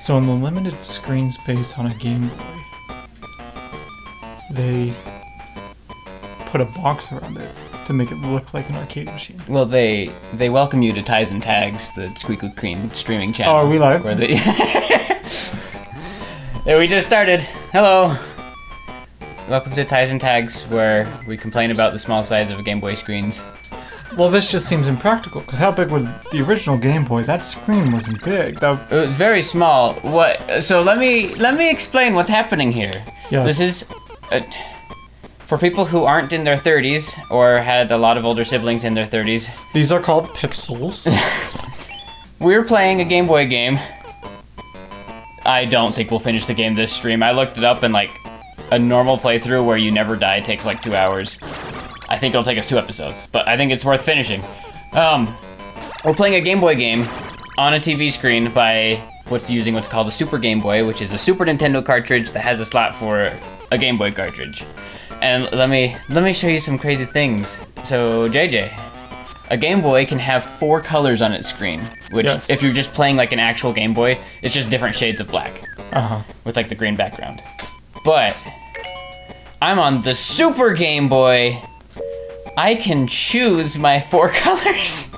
So in the limited screen space on a Game Boy, they put a box around it to make it look like an arcade machine. Well, they welcome you to tiesn'tags, the Squeaky Clean streaming channel. Oh, are we live? Where there, we just started. Hello. Welcome to Tiesn'tags, where we complain about the small size of Game Boy screens. Well, this just seems impractical, because how big was the original Game Boy? That screen wasn't big. It was very small. What? So let me explain what's happening here. Yes. This is for people who aren't in their 30s or had a lot of older siblings in their 30s. These are called pixels. We're playing a Game Boy game. I don't think we'll finish the game this stream. I looked it up, and like a normal playthrough where you never die takes like 2 hours. I think it'll take us 2 episodes, but I think it's worth finishing. We're playing a Game Boy game on a TV screen by using what's called a Super Game Boy, which is a Super Nintendo cartridge that has a slot for a Game Boy cartridge. And let me show you some crazy things. So JJ, a Game Boy can have 4 colors on its screen, which if you're just playing like an actual Game Boy, it's just different shades of black with like the green background. But I'm on the Super Game Boy. I can choose my 4 colors.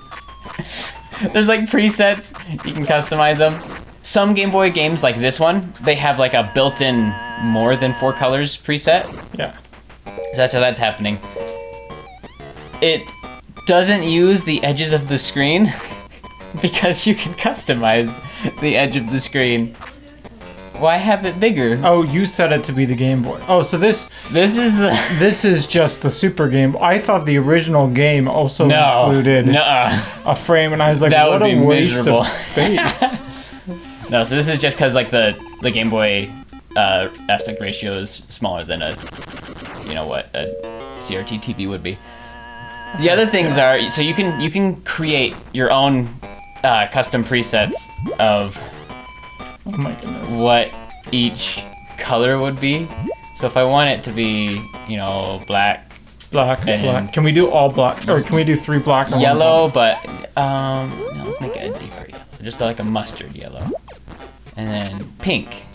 There's like presets, you can customize them. Some Game Boy games like this one, they have like a built-in more than 4 colors preset. Yeah. So that's how that's happening. It doesn't use the edges of the screen because you can customize the edge of the screen. Why have it bigger? Oh, you set it to be the Game Boy. Oh, so this is just the Super Game Boy. I thought the original game also included a frame, and I was like, that what would be a waste miserable. of space. No, so this is just because like the Game Boy aspect ratio is smaller than a CRT TV would be. The other things are, so you can create your own custom presets of Oh my goodness. what each color would be. So if I want it to be, black, Black. Can we do all black, or can we do 3 black? And yellow, but no, let's make it a deeper yellow, just like a mustard yellow, and then pink.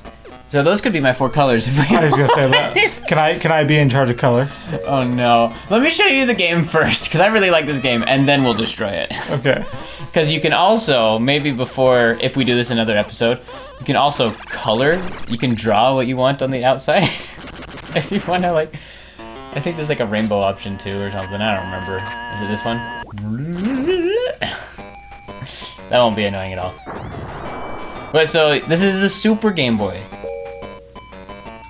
So those could be my 4 colors. I was gonna say that. Can I be in charge of color? Oh no! Let me show you the game first, because I really like this game, and then we'll destroy it. Okay. Because you can also, maybe before, if we do this another episode, you can also color. You can draw what you want on the outside. If you want to, like, I think there's like a rainbow option too or something. I don't remember. Is it this one? That won't be annoying at all. But so this is the Super Game Boy.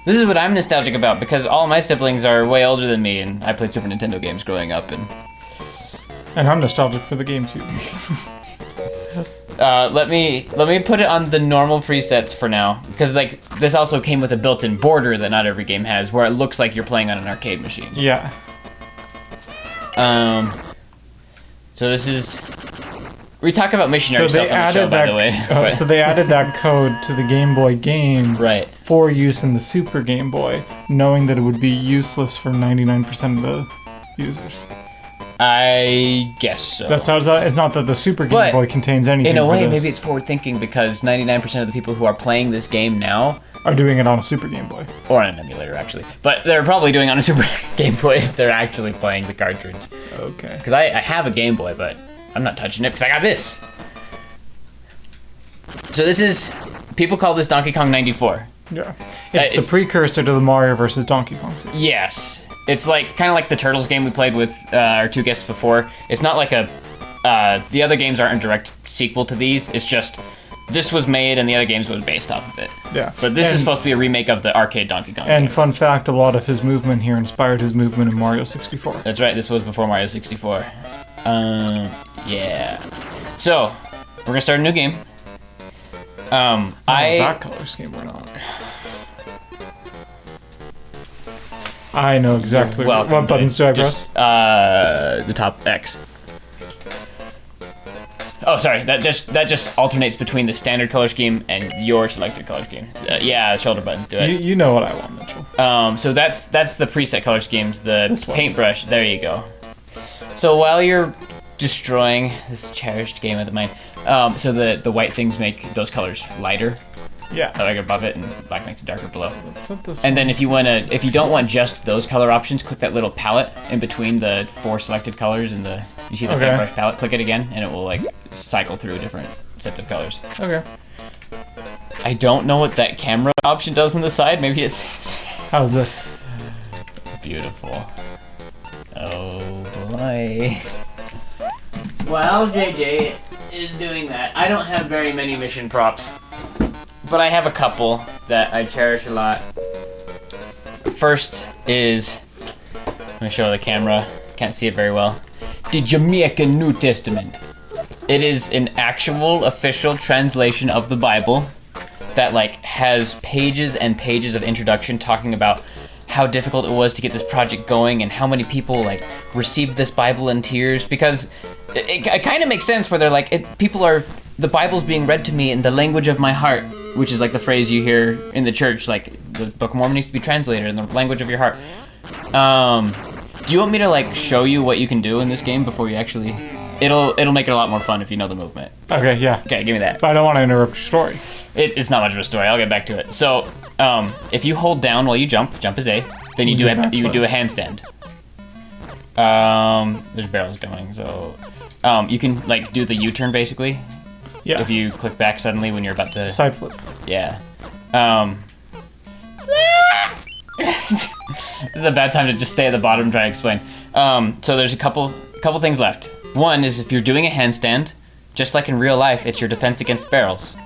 This is what I'm nostalgic about, because all my siblings are way older than me, and I played Super Nintendo games growing up, and I'm nostalgic for the GameCube. let me put it on the normal presets for now, because like this also came with a built-in border that not every game has, where it looks like you're playing on an arcade machine. Yeah. So this is. We talk about missionary stuff on the show, by the way. So they added that code to the Game Boy game for use in the Super Game Boy, knowing that it would be useless for 99% of the users. I guess so. That's how it's not that the Super Game Boy contains anything. In a way, maybe it's forward thinking, because 99% of the people who are playing this game now are doing it on a Super Game Boy. Or on an emulator, actually. But they're probably doing it on a Super Game Boy if they're actually playing the cartridge. Okay. Because I have a Game Boy, but I'm not touching it because I got this. So this is, people call this Donkey Kong 94. Yeah. It's the precursor to the Mario vs. Donkey Kong series. Yes. It's like kind of like the Turtles game we played with our 2 guests before. It's not like the other games aren't a direct sequel to these. It's just this was made and the other games was based off of it. Yeah. But this is supposed to be a remake of the arcade Donkey Kong And game. Fun fact, a lot of his movement here inspired his movement in Mario 64. That's right, this was before Mario 64. Yeah. So, we're gonna start a new game. That color scheme we're not. I know exactly what buttons do I press? The top X. Oh, sorry. That just alternates between the standard color scheme and your selected color scheme. Yeah, shoulder buttons do it. You know what I want, Mitchell. So that's the preset color schemes. The paintbrush. There you go. So while you're destroying this cherished game of the mind, so the white things make those colors lighter. Yeah. Like above it, and black makes it darker below. Let's set this and then if you don't want just those color options, click that little palette in between the 4 selected colors and you see the paintbrush palette, click it again, and it will like cycle through different sets of colors. Okay. I don't know what that camera option does on the side. Maybe it saves. How's this? Beautiful. Oh boy. While JJ is doing that, I don't have very many mission props, but I have a couple that I cherish a lot. First is, let me show the camera, can't see it very well, the Jamiekan Nyuu Testament. It is an actual official translation of the Bible that like has pages and pages of introduction talking about how difficult it was to get this project going and how many people like received this Bible in tears, because it kind of makes sense where they're like, the Bible's being read to me in the language of my heart, which is like the phrase you hear in the church, like the Book of Mormon needs to be translated in the language of your heart. Do you want me to like show you what you can do in this game before you actually? It'll make it a lot more fun if you know the movement. Okay, yeah. Okay, give me that. But I don't want to interrupt your story. It's not much of a story. I'll get back to it. So, if you hold down while you jump is A, then you do a handstand. There's barrels going, so you can like do the U-turn basically. Yeah. If you click back suddenly when you're about to side flip. Yeah. This is a bad time to just stay at the bottom and try to explain. So there's a couple things left. One is if you're doing a handstand, just like in real life, it's your defense against barrels.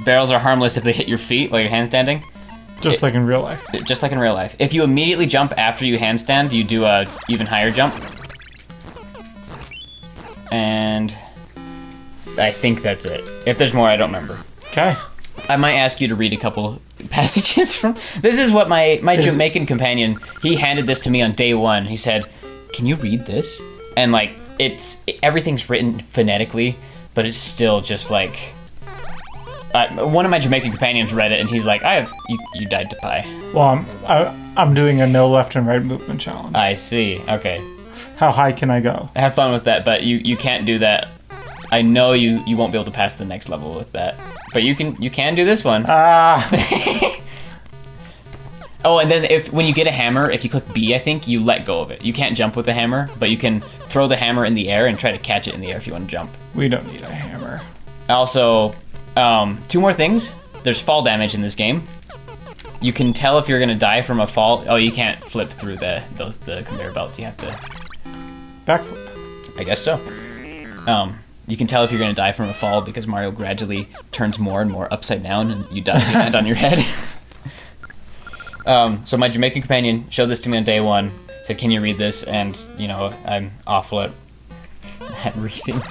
Barrels are harmless if they hit your feet while you're handstanding. Just like in real life. Just like in real life. If you immediately jump after you handstand, you do a even higher jump. And I think that's it. If there's more, I don't remember. Okay. I might ask you to read a couple passages from... This is what my Jamaican companion, he handed this to me on day 1. He said, "Can you read this?" And like, everything's written phonetically, but it's still just like... one of my Jamaican companions read it, and he's like, you died to pie. Well, I'm doing a no left and right movement challenge. I see, okay. How high can I go? Have fun with that, but you can't do that. I know you won't be able to pass the next level with that. But you can do this one. Oh, and then when you get a hammer, if you click B, I think, you let go of it. You can't jump with the hammer, but you can throw the hammer in the air and try to catch it in the air if you want to jump. We don't need a hammer. Also, 2 more things. There's fall damage in this game. You can tell if you're gonna die from a fall. Oh, you can't flip through the conveyor belts. You have to backflip. I guess so. You can tell if you're gonna die from a fall because Mario gradually turns more and more upside down, and you die and land on your head. So my Jamaican companion showed this to me on day 1. Said, "Can you read this?" And you know, I'm awful at reading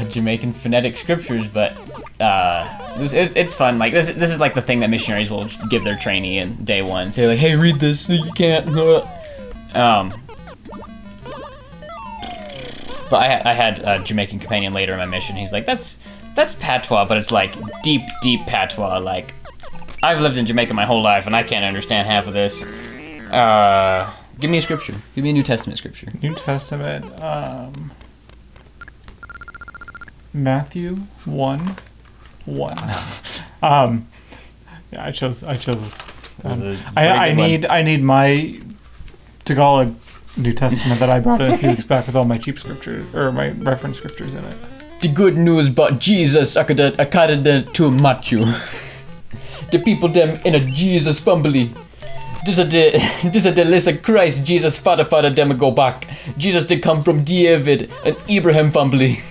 Jamaican phonetic scriptures, but it's fun. Like this is like the thing that missionaries will give their trainee in day 1. Say like, "Hey, read this." You can't. But I had a Jamaican companion later in my mission. He's like, "That's patois, but it's like deep patois. Like I've lived in Jamaica my whole life, and I can't understand half of this." Give me a scripture. Give me a New Testament scripture. New Testament. Matthew 1:1. Yeah, I chose. I need my Tagalog New Testament that I brought in a few weeks back with all my cheap scriptures or my reference scriptures in it. The good news about Jesus according to Matthew. The people them in a Jesus family. This is the list of Christ. Jesus father them go back. Jesus did come from David and Abraham family.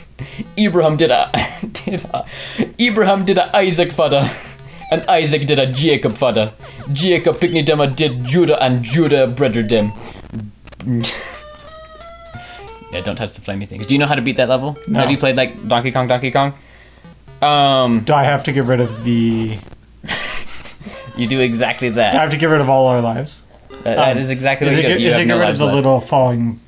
Abraham did a Isaac father, and Isaac did a Jacob father. Jacob picked them a did Judah, and Judah brother them. Yeah, don't touch the flamey things. Do you know how to beat that level? No. Have you played like Donkey Kong? Do I have to get rid of the... You do exactly that. I have to get rid of all our lives? That is exactly what you do. Is it get rid of the little falling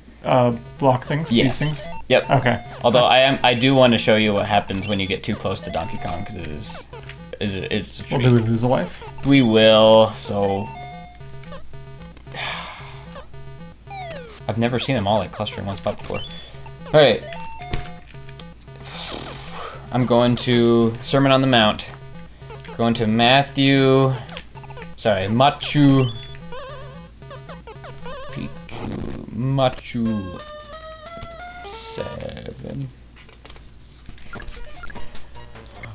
block things? Yes. These things? Yep. Okay. Although I do want to show you what happens when you get too close to Donkey Kong, because it's a treat. Well, do we lose a life? We will, so... I've never seen them all like cluster in one spot before. Alright. I'm going to Sermon on the Mount. Going to Machu 7.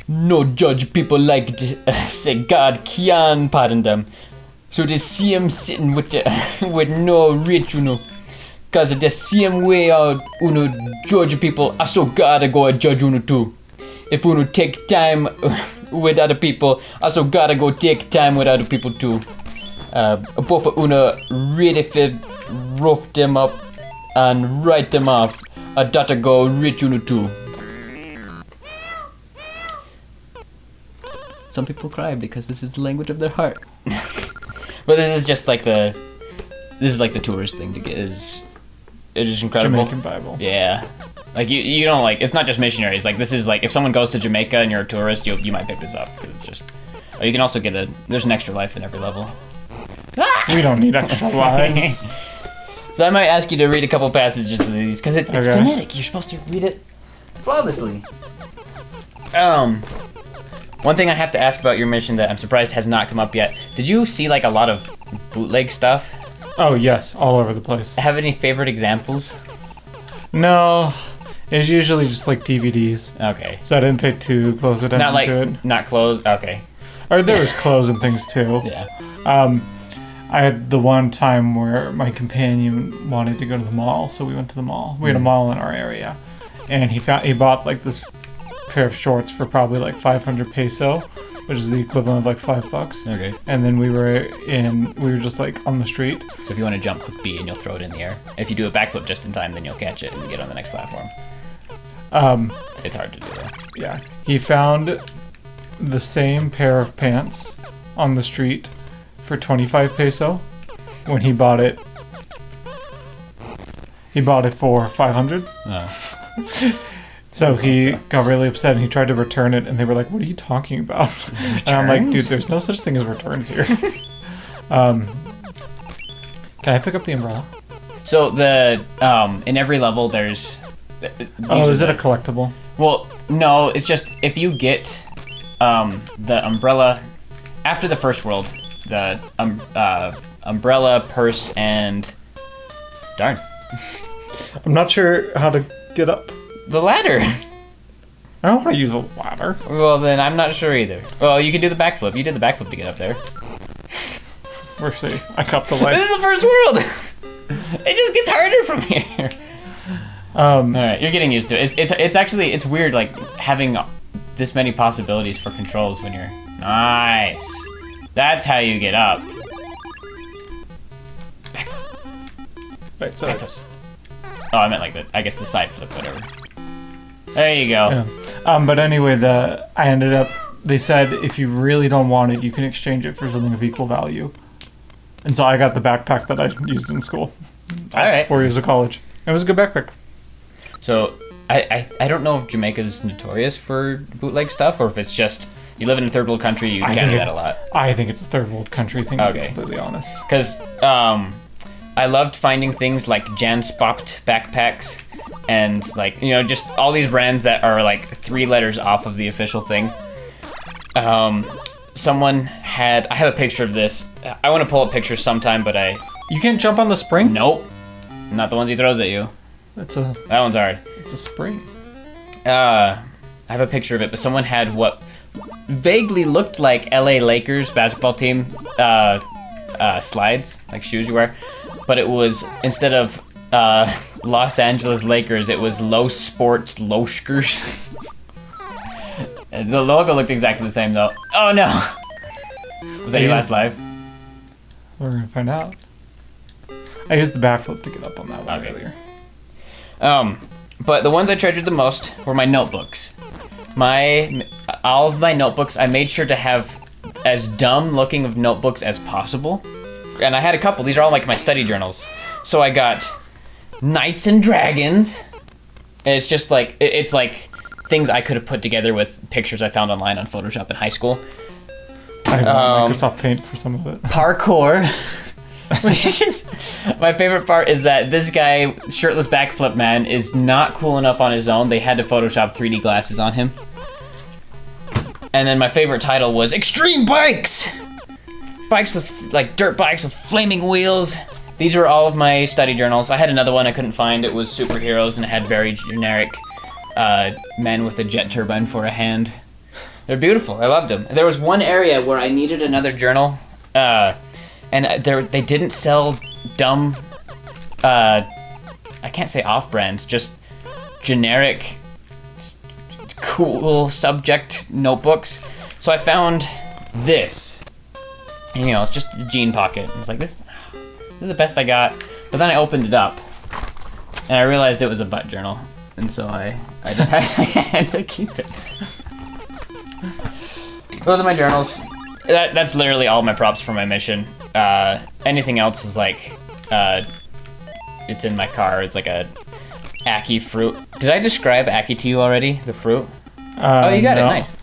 No judge people like say God can pardon them. So they see him sitting with with no rich, Cause the same way judge people, I so gotta go judge too. If take time with other people, I so gotta go take time with other people too. Both of read if it rough them up and write them off. I gotta go rich too. Some people cry because this is the language of their heart. But this is just like the tourist thing to get. It is incredible. Jamaican Bible. Yeah, like you don't like. It's not just missionaries. Like this is like if someone goes to Jamaica and you're a tourist, you might pick this up because it's just. Or you can also get there's an extra life in every level. We don't need extra lives. So I might ask you to read a couple passages of these because it's phonetic. You're supposed to read it flawlessly. One thing I have to ask about your mission that I'm surprised has not come up yet. Did you see like a lot of bootleg stuff? Oh yes, all over the place. Have any favorite examples? No, it's usually just like DVDs. Okay. So I didn't pay too close attention to it. Not clothes. Okay. Or there was clothes and things too. Yeah. I had the one time where my companion wanted to go to the mall, so we went to the mall. We had a mall in our area, and he bought like this pair of shorts for probably like 500 peso, which is the equivalent of like $5. Okay. And then we were just like on the street. So if you want to jump, click B and you'll throw it in the air. If you do a backflip just in time, then you'll catch it and get on the next platform. It's hard to do that. Yeah. He found the same pair of pants on the street for 25 peso when he bought it. He bought it for 500. Oh. So he got really upset and he tried to return it, and they were like, "What are you talking about?" And I'm like, "Dude, there's no such thing as returns here." Can I pick up the umbrella? So in every level there's. Is it a collectible? Well, no. It's just if you get the umbrella after the first world, the umbrella, purse, and darn. I'm not sure how to get up. The ladder. I don't want to use a ladder. Well, then I'm not sure either. Well, you can do the backflip. You did the backflip to get up there. We'll see. I cut the leg. This is the first world. It just gets harder from here. All right, you're getting used to it. It's weird like having this many possibilities for controls when you're nice. That's how you get up. Right, so it's... Oh, I meant like I guess the side flip, whatever. There you go. Yeah. But anyway, they said if you really don't want it, you can exchange it for something of equal value. And so I got the backpack that I used in school. All right. 4 years of college. It was a good backpack. So I don't know if Jamaica's notorious for bootleg stuff or if it's just you live in a third world country, you can do that a lot. I think it's a third world country thing, to be completely honest. Because I loved finding things like Janspopped backpacks and like, just all these brands that are like 3 letters off of the official thing. Someone had, I have a picture of this. I want to pull up pictures sometime, but You can't jump on the spring? Nope. Not the ones he throws at you. That one's hard. It's a spring. I have a picture of it, but someone had what vaguely looked like LA Lakers basketball team slides, like shoes you wear. But it was, instead of Los Angeles Lakers, it was Los Sports Loshkers. The logo looked exactly the same, though. Oh, no. Was that your last live? We're going to find out. I used the backflip to get up on that one earlier. But the ones I treasured the most were my notebooks. All of my notebooks, I made sure to have as dumb looking of notebooks as possible. And I had a couple. These are all like my study journals. So I got Knights and Dragons. And it's just like, it's like things I could have put together with pictures I found online on Photoshop in high school. I have Microsoft Paint for some of it. Parkour. Which is, my favorite part is that this guy, shirtless backflip man, is not cool enough on his own. They had to Photoshop 3D glasses on him. And then my favorite title was Extreme Bikes! Bikes with, like, dirt bikes with flaming wheels. These were all of my study journals. I had another one I couldn't find. It was superheroes, and it had very generic men with a jet turbine for a hand. They're beautiful. I loved them. There was one area where I needed another journal, and they didn't sell dumb, I can't say off-brand, just generic, cool subject notebooks. So I found this. And, it's just a jean pocket. It's like, this is the best I got. But then I opened it up, and I realized it was a butt journal. And so I just had to keep it. Those are my journals. That's literally all my props for my mission. Anything else is like, it's in my car. It's like a Aki fruit. Did I describe Aki to you already? The fruit? Oh, you got it. Nice.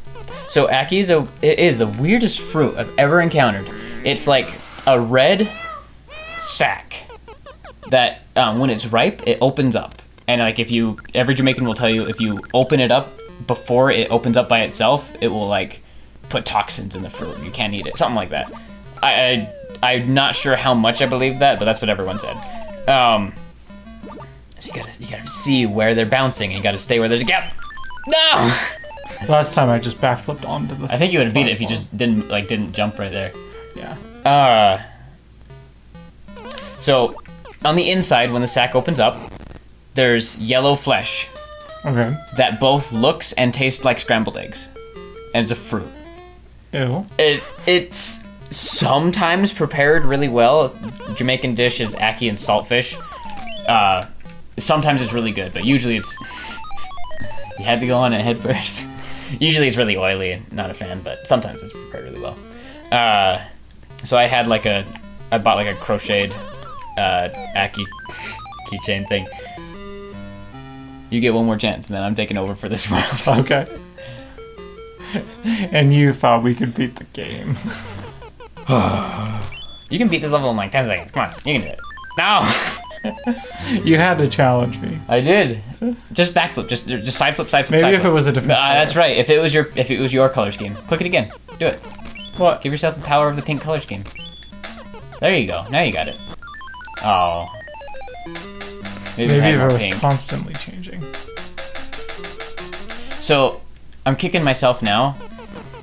So Aki is the weirdest fruit I've ever encountered. It's like a red sack that when it's ripe, it opens up. And like every Jamaican will tell you, if you open it up before it opens up by itself, it will like put toxins in the fruit. You can't eat it. Something like that. I'm not sure how much I believe that, but that's what everyone said. So you gotta see where they're bouncing, and you gotta stay where there's a gap. No! Last time I just backflipped onto the. I think you would have beat it if you just didn't jump right there. Yeah. So on the inside, when the sack opens up, there's yellow flesh. Okay. That both looks and tastes like scrambled eggs, and it's a fruit. Ew. It's sometimes prepared really well. Jamaican dish is ackee and saltfish. Sometimes it's really good, but usually it's you had to go on it head first. Usually it's really oily and not a fan, but sometimes it's prepared really well. So I bought like a crocheted ackee keychain thing. You get one more chance, and then I'm taking over for this world. Okay. And you thought we could beat the game. You can beat this level in like 10 seconds. Come on, you can do it. No! You had to challenge me. I did. Just backflip. Just side flip, side flip. Maybe side if flip. it was a different. That's right. If it was your color scheme, click it again. Do it. What? Give yourself the power of the pink color scheme. There you go. Now you got it. Oh. Maybe if it was pink. constantly changing. So, I'm kicking myself now.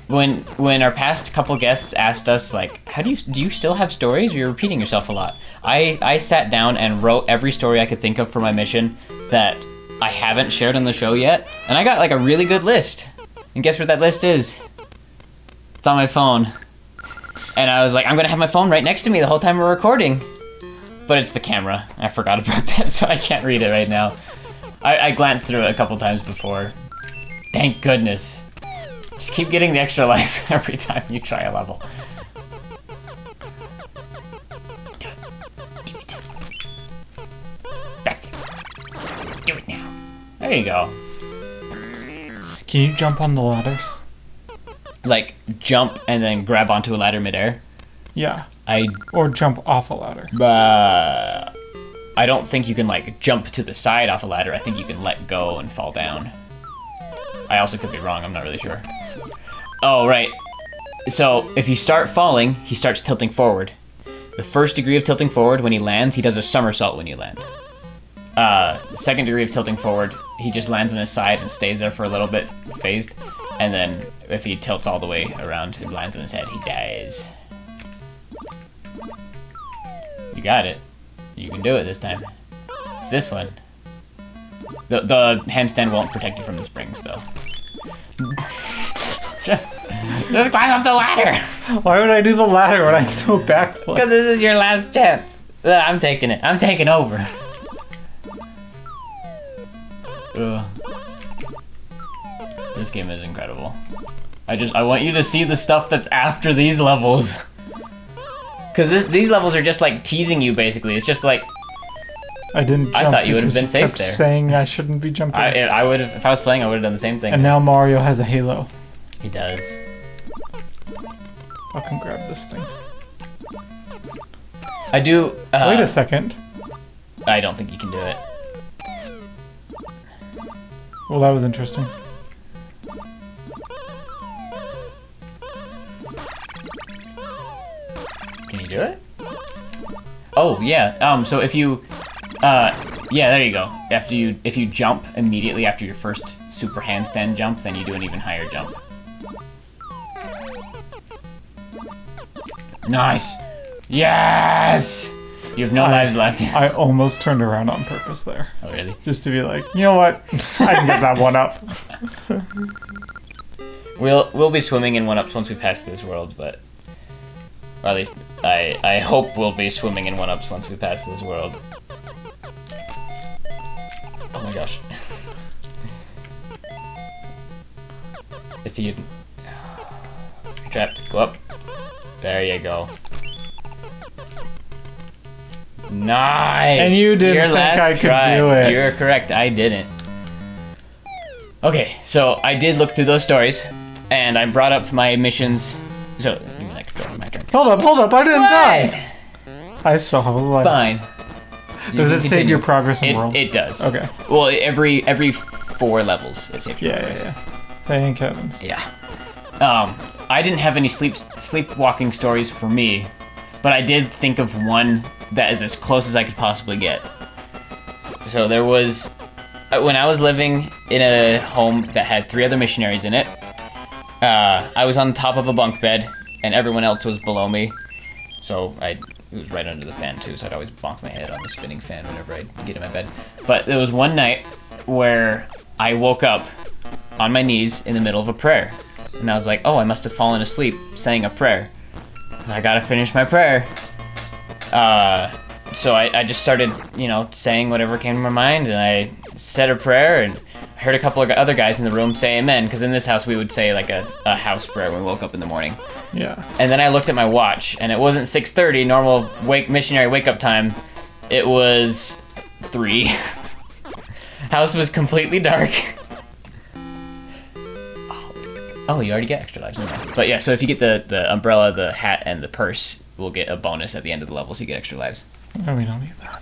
When our past couple guests asked us, like, do you still have stories, or you're repeating yourself a lot? I sat down and wrote every story I could think of for my mission that I haven't shared on the show yet, and I got like a really good list. And guess where that list is? It's on my phone. And I was like, I'm gonna have my phone right next to me the whole time we're recording. But it's the camera. I forgot about that, so I can't read it right now. I glanced through it a couple times before. Thank goodness. Just keep getting the extra life every time you try a level. Do it. Back there. Do it now. There you go. Can you jump on the ladders? Like, jump and then grab onto a ladder midair? Yeah. Or jump off a ladder. I don't think you can, like, jump to the side off a ladder. I think you can let go and fall down. I also could be wrong. I'm not really sure. Oh, right. So, if you start falling, he starts tilting forward. The first degree of tilting forward, when he lands, he does a somersault when you land. The second degree of tilting forward, he just lands on his side and stays there for a little bit, phased. And then, if he tilts all the way around and lands on his head, he dies. You got it. You can do it this time. It's this one. The handstand won't protect you from the springs, though. just climb up the ladder! Why would I do the ladder when I can do a backflip? Because this is your last chance. I'm taking it. I'm taking over. Ugh. This game is incredible. I want you to see the stuff that's after these levels. Because these levels are just like teasing you, basically. It's just like... I didn't jump. I thought you would have been because safe kept there. Saying I shouldn't be jumping. I would have, if I was playing, I would have done the same thing. And now Mario has a halo. He does. I can grab this thing. I do. Wait a second. I don't think you can do it. Well, that was interesting. do it? Oh yeah. So if you, yeah, there you go. If you jump immediately after your first super handstand jump, then you do an even higher jump. Nice. Yes. You have no lives left. I almost turned around on purpose there. Oh really? Just to be like, you know what? I can get that one up. We'll be swimming in 1-ups once we pass this world, but or at least I hope we'll be swimming in 1-ups once we pass this world. Oh my gosh. If you trapped, go up. There you go. Nice. And you didn't think I could do it. You're correct. I didn't. Okay, so I did look through those stories, and I brought up my missions. So, give me that control. My turn. Hold up! I didn't die. I still have a life. Fine. Does it save your progress in worlds? It does. Okay. Well, every 4 levels, it saves your progress. Yeah. Thank heavens. Yeah. I didn't have any sleepwalking stories for me, but I did think of one that is as close as I could possibly get. So there was, when I was living in a home that had 3 other missionaries in it, I was on top of a bunk bed, and everyone else was below me. So it was right under the fan too, so I'd always bonk my head on the spinning fan whenever I'd get in my bed. But there was one night where I woke up on my knees in the middle of a prayer. And I was like, oh, I must have fallen asleep saying a prayer. I gotta finish my prayer. So I just started, saying whatever came to my mind, and I said a prayer, and I heard a couple of other guys in the room say amen, because in this house we would say like a house prayer when we woke up in the morning. Yeah. And then I looked at my watch, and it wasn't 6:30, normal missionary wake-up time. It was 3. House was completely dark. Oh, you already get extra lives. But yeah, so if you get the umbrella, the hat, and the purse, we'll get a bonus at the end of the level, so you get extra lives. No, we don't need that.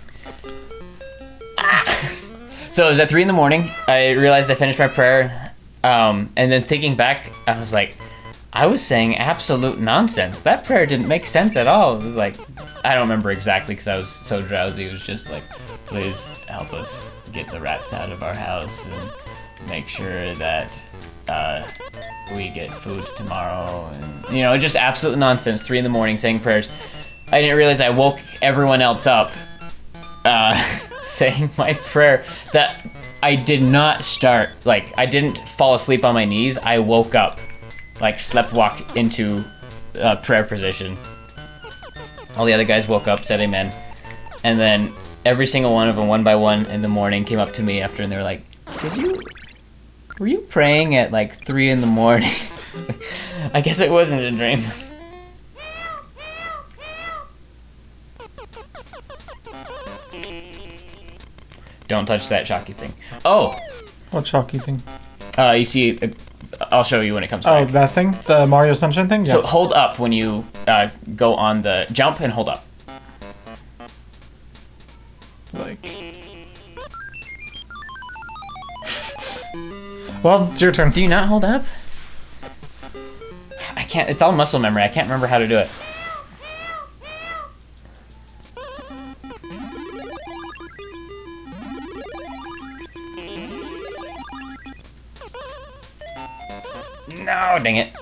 So it was at 3 in the morning. I realized I finished my prayer, and then thinking back, I was like, I was saying absolute nonsense. That prayer didn't make sense at all. It was like, I don't remember exactly because I was so drowsy. It was just like, please help us get the rats out of our house and make sure that we get food tomorrow, and just absolute nonsense. 3 in the morning saying prayers. I didn't realize I woke everyone else up saying my prayer that I did not start, I didn't fall asleep on my knees. I woke up, sleptwalked into prayer position. All the other guys woke up, said amen, and then every single one of them, one by one in the morning, came up to me after, and they were like, were you praying at 3 in the morning? I guess it wasn't a dream. Don't touch that chalky thing. Oh! What chalky thing? You see, I'll show you when it comes back. Oh, that thing? The Mario Sunshine thing? Yeah. So hold up when you go on the jump, and hold up. Well, it's your turn. Do you not hold up? I can't, it's all muscle memory. I can't remember how to do it. No, dang it.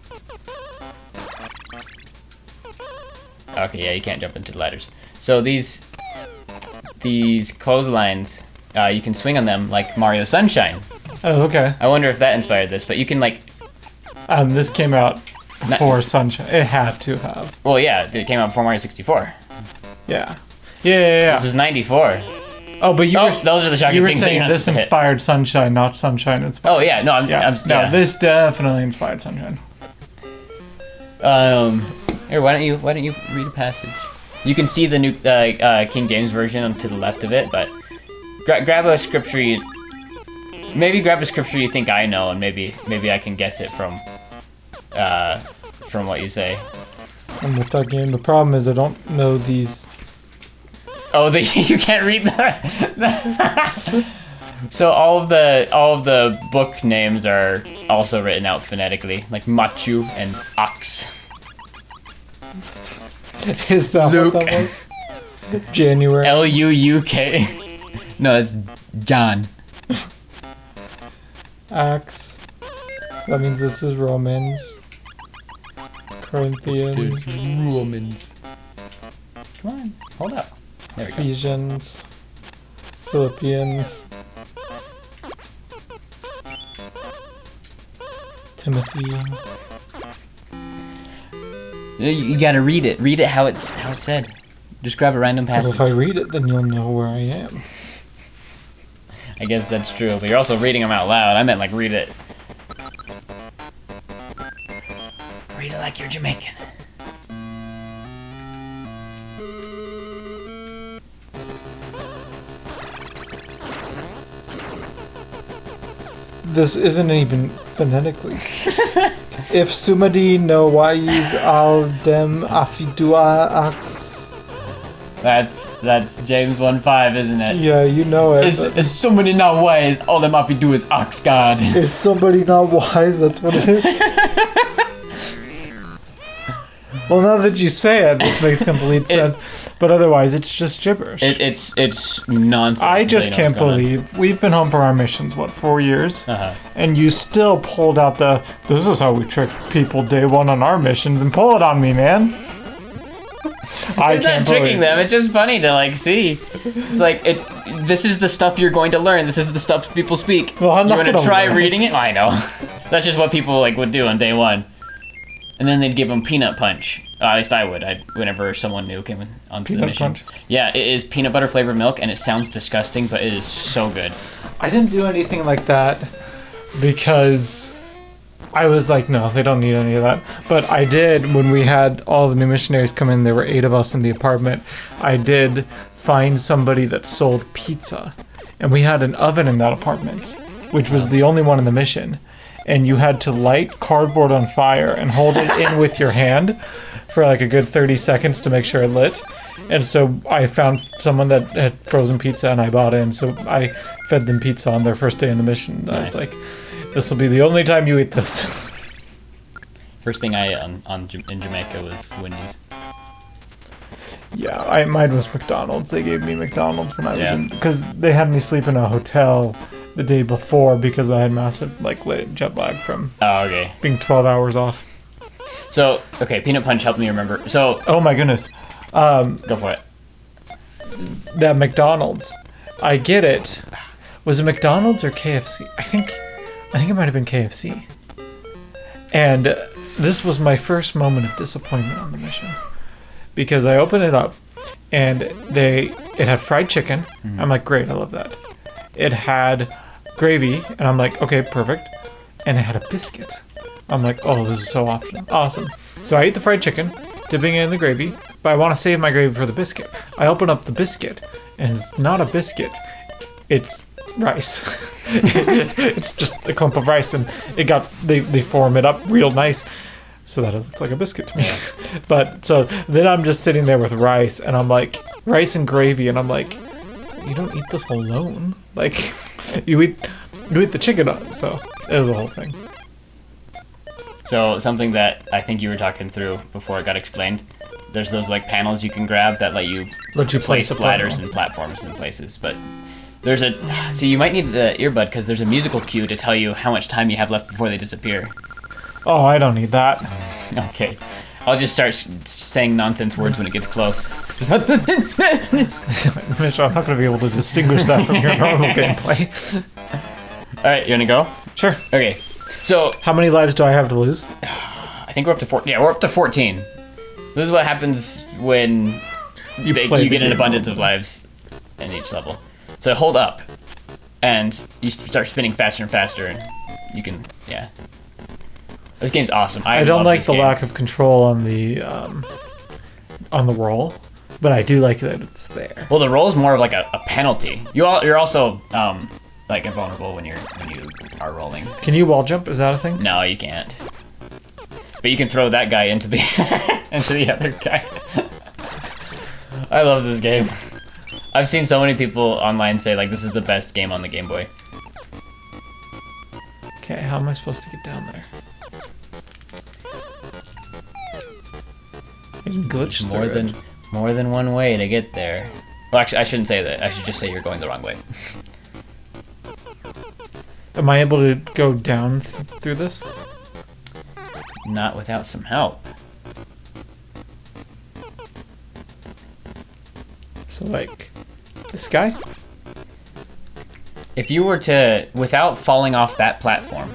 Okay, yeah, you can't jump into the ladders. So these clotheslines, you can swing on them like Mario Sunshine. Oh, okay. I wonder if that inspired this, but you can this came out before Sunshine. It had to have. Well, yeah, it came out before Mario 64. Yeah. This was 94. Oh, but those are the shocking things. You were saying this inspired Sunshine, not Sunshine inspired. Oh yeah, no, no, this definitely inspired Sunshine. Here, why don't you read a passage? You can see the new King James version to the left of it, but grab a scripture. Maybe grab a scripture you think I know, and maybe I can guess it from what you say. And with that game, the problem is I don't know these. Oh, you can't read that. So all of the book names are also written out phonetically, like Machu and Ox. Is that Luke. what that was? January. L-U-U-K. No, it's John. Acts. That means this is Romans. Corinthians. Romans. Come on, hold up. There we go. Ephesians. Philippians. Timothy. You gotta read it. Read it how it's said. Just grab a random Well, passage. if I read it, then you'll know where I am. I guess that's true, but you're also reading them out loud. I meant like read it. Read it like you're Jamaican. This isn't even phonetically. If sumadi no wais al dem afidua ax. That's James 1:5, isn't it? Yeah, you know it. Is somebody not wise? All them have to do is ox God. Is somebody not wise? That's what it is. Well, now that you say it, this makes complete sense. But otherwise, it's just gibberish. It's nonsense. I just They know can't what's going on. believe we've been home for our missions, 4 years? Uh-huh. And you still pulled out this is how we trick people day one on our missions, and pull it on me, man. It's not tricking them. It's just funny to like see. It's like this is the stuff you're going to learn. This is the stuff people speak. Well, I'm you not want to gonna try learn it. reading it? I know. That's just what people like would do on day one. And then they'd give them peanut punch. At least I would. Whenever someone new came onto the Peanut mission. punch? Yeah, it is peanut butter flavored milk, and it sounds disgusting, but it is so good. I didn't do anything like that because I was like, no, they don't need any of that. But I did, when we had all the new missionaries come in, there were 8 of us in the apartment, I did find somebody that sold pizza. And we had an oven in that apartment, which was the only one in the mission. And you had to light cardboard on fire and hold it in with your hand for like a good 30 seconds to make sure it lit. And so I found someone that had frozen pizza and I bought it. And so I fed them pizza on their first day in the mission. Nice. I was like, this will be the only time you eat this. First thing I ate in Jamaica was Wendy's. Yeah, mine was McDonald's. They gave me McDonald's when I was Yeah. in, because they had me sleep in a hotel the day before because I had massive jet lag from Oh, okay. being 12 hours off. So, okay, peanut punch helped me remember. So, Oh my goodness. go for it. That McDonald's, I get it. Was it McDonald's or KFC? I think it might have been KFC. And this was my first moment of disappointment on the mission, because I opened it up and it had fried chicken. Mm-hmm. I'm like, great, I love that. It had gravy, and I'm like, okay, perfect. And it had a biscuit. I'm like, oh, this is so awesome. So I ate the fried chicken, dipping it in the gravy, but I want to save my gravy for the biscuit. I open up the biscuit, and it's not a biscuit. It's rice. It's just a clump of rice, and they form it up real nice so that it looks like a biscuit to me. But so then I'm just sitting there with rice, and I'm like, rice and gravy, and I'm like, you don't eat this alone. Like, you eat the chicken on it. So it was a whole thing. So, something that I think you were talking through before it got explained. There's those like panels you can grab that let you place a bladders panel. and platforms in places, but there's so you might need the earbud because there's a musical cue to tell you how much time you have left before they disappear. Oh, I don't need that. Okay, I'll just start saying nonsense words when it gets close. Mitch, I'm not going to be able to distinguish that from your normal gameplay. All right, you wanna go? Sure. Okay, so How many lives do I have to lose? I think we're up to 14. Yeah, we're up to 14. This is what happens when you play the get an game abundance of normally. lives in each level. So hold up, and you start spinning faster and faster, and you can, yeah. This game's awesome. I don't love like this the game. lack of control on the roll, but I do like that it's there. Well, the roll is more of like a penalty. You're also like invulnerable when you are rolling. Can you wall jump? Is that a thing? No, you can't. But you can throw that guy into the into the other guy. I love this game. I've seen so many people online say like this is the best game on the Game Boy. Okay, how am I supposed to get down there? Glitched more through than it. more than one way to get there. Well, actually, I shouldn't say that. I should just say you're going the wrong way. Am I able to go down through this? Not without some help. So like, this guy? If you were to, without falling off that platform.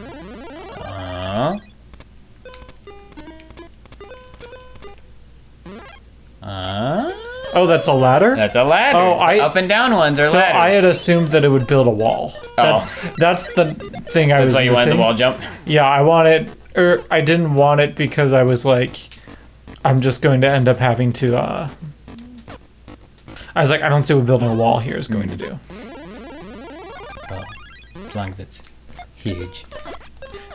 Oh, that's a ladder? That's a ladder. Oh, The up and down ones are So ladders. I had assumed that it would build a wall. That's the thing I was That's why you wanted the missing. wall jump? Yeah, I didn't want it because I was like, I'm just going to end up having to, I was like, I don't see what building a wall here is going to do. Well, as long as it's huge.